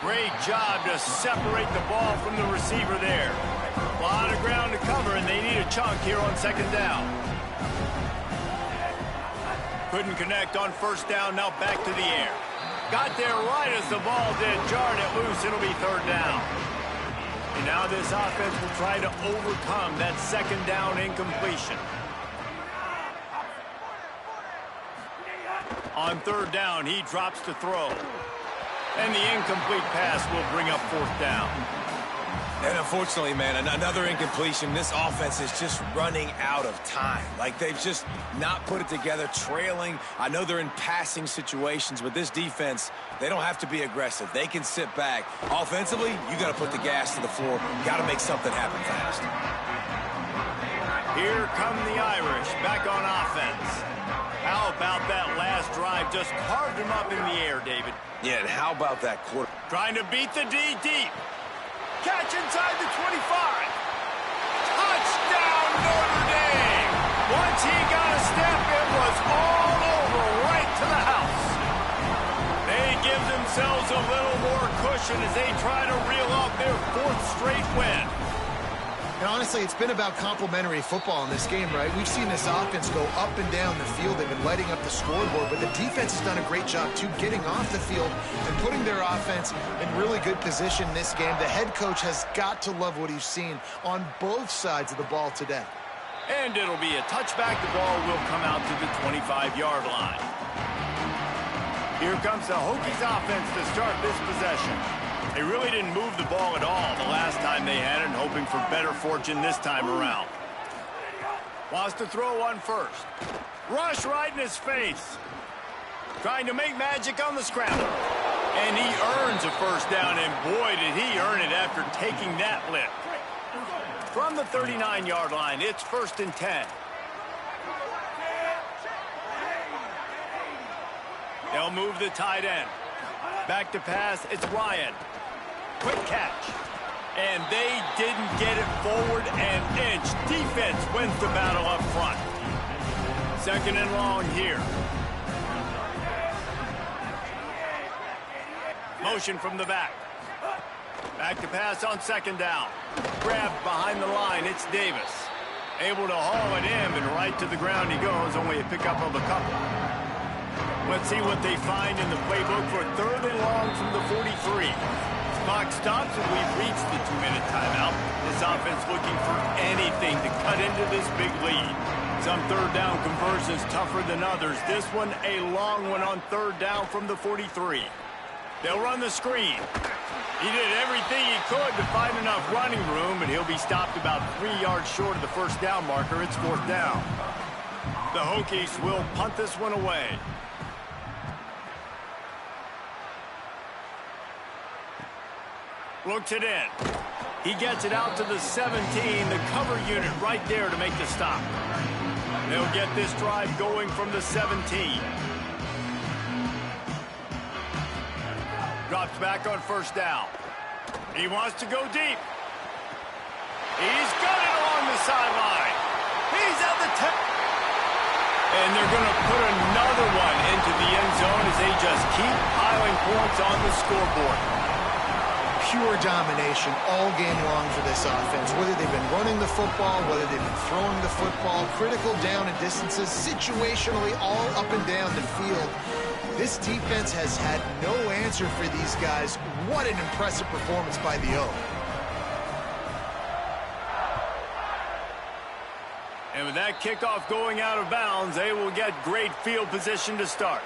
Great job to separate the ball from the receiver there. A lot of ground to cover, and they need a chunk here on second down. Couldn't connect on first down, now back to the air. Got there right as the ball did, jarred it loose, it'll be third down. And now this offense will try to overcome that second down incompletion. On third down, he drops to throw. And the incomplete pass will bring up fourth down. And unfortunately, man, another incompletion. This offense is just running out of time. Like, they've just not put it together, trailing. I know they're in passing situations, but this defense, they don't have to be aggressive. They can sit back. Offensively, you got to put the gas to the floor. Got to make something happen fast. Here come the Irish, back on offense. How about that last drive? Just carved him up in the air, David. Yeah, and how about that quarter? Trying to beat the D deep. Catch inside the 25. Touchdown, Notre Dame. Once he got a step, it was all over, right to the house. They give themselves a little more cushion as they try to reel off their fourth straight win. And honestly, it's been about complementary football in this game, right? We've seen this offense go up and down the field. They've been lighting up the scoreboard, but the defense has done a great job, too, getting off the field and putting their offense in really good position in this game. The head coach has got to love what he's seen on both sides of the ball today. And it'll be a touchback. The ball will come out to the 25-yard line. Here comes the Hokies offense to start this possession. They really didn't move the ball at all the last time they had it, hoping for better fortune this time around. Wants to throw on first. Rush right in his face. Trying to make magic on the scramble. And he earns a first down, and boy, did he earn it after taking that lift. From the 39-yard line, it's 1st and 10. They'll move the tight end. Back to pass, it's Ryan. Quick catch. And they didn't get it forward an inch. Defense wins the battle up front. 2nd and long here. Motion from the back. Back to pass on 2nd down. Grabbed behind the line, it's Davis. Able to haul it in, and right to the ground he goes. Only a pickup of a couple. Let's see what they find in the playbook for 3rd and long from the 43. Clock stops, and we've reached the 2-minute timeout. This offense looking for anything to cut into this big lead. Some 3rd down conversions tougher than others. This one a long one on 3rd down from the 43. They'll run the screen. He did everything he could to find enough running room, but he'll be stopped about 3 yards short of the first down marker. It's 4th down. The Hokies will punt this one away. Looks it in. He gets it out to the 17. The cover unit right there to make the stop. They'll get this drive going from the 17. Drops back on 1st down. He wants to go deep. He's got it along the sideline. He's at the 10. And they're going to put another one into the end zone as they just keep piling points on the scoreboard. Pure domination all game long for this offense. Whether they've been running the football, whether they've been throwing the football, critical down and distances, situationally all up and down the field. This defense has had no answer for these guys. What an impressive performance by the O. And with that kickoff going out of bounds, they will get great field position to start.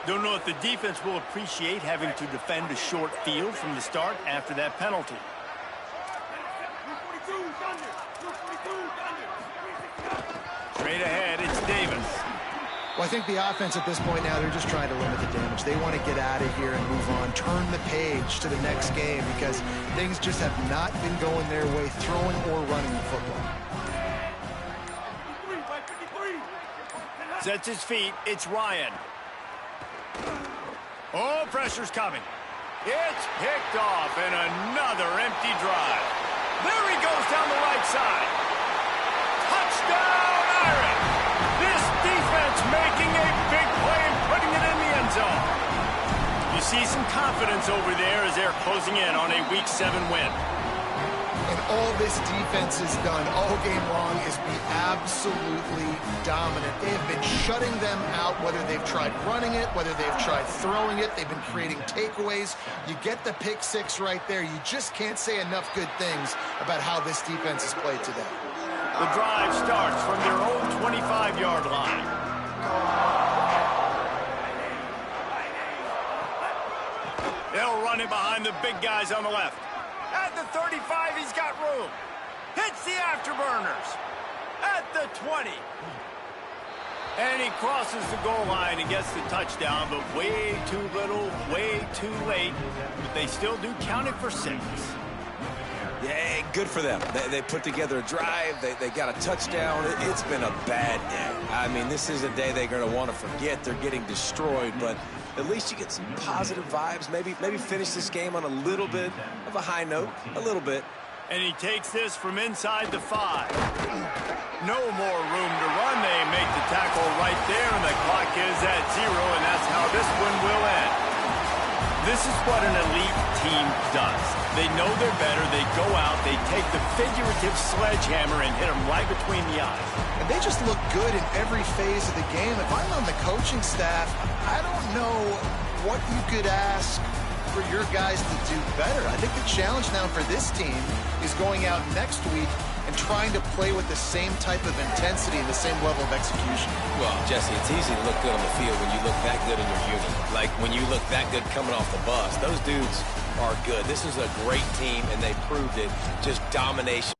Don't know if the defense will appreciate having to defend a short field from the start after that penalty. Straight ahead, it's Davis. Well, I think the offense at this point now, they're just trying to limit the damage. They want to get out of here and move on, turn the page to the next game because things just have not been going their way, throwing or running the football. Sets his feet. It's Ryan. Oh, pressure's coming. It's picked off, and another empty drive. There he goes down the right side. Touchdown, Iron! This defense making a big play and putting it in the end zone. You see some confidence over there as they're closing in on a Week 7 win. And all this defense has done all game long is be absolutely dominant. They have been shutting them out, whether they've tried running it, whether they've tried throwing it. They've been creating takeaways. You get the pick six right there. You just can't say enough good things about how this defense has played today. The drive starts from their own 25-yard line. They'll run it behind the big guys on the left. At the 35, he's got room. Hits the afterburners. At the 20. And he crosses the goal line and gets the touchdown, but way too little, way too late. But they still do count it for 6. Yeah, good for them. They put together a drive. They got a touchdown. It's been a bad day. I mean, this is a day they're going to want to forget. They're getting destroyed, but at least you get some positive vibes. Maybe finish this game on a little bit of a high note, a little bit. And he takes this from inside the 5. No more room to run. They make the tackle right there, and the clock is at 0, and that's how this one will end. This is what an elite team does. They know they're better. They go out. They take the figurative sledgehammer and hit them right between the eyes. And they just look good in every phase of the game. If I'm on the coaching staff, I don't know what you could ask for your guys to do better. I think the challenge now for this team is going out next week and trying to play with the same type of intensity and the same level of execution. Well, Jesse, it's easy to look good on the field when you look that good in your unit. Like when you look that good coming off the bus. Those dudes are good. This is a great team, and they proved it. Just domination.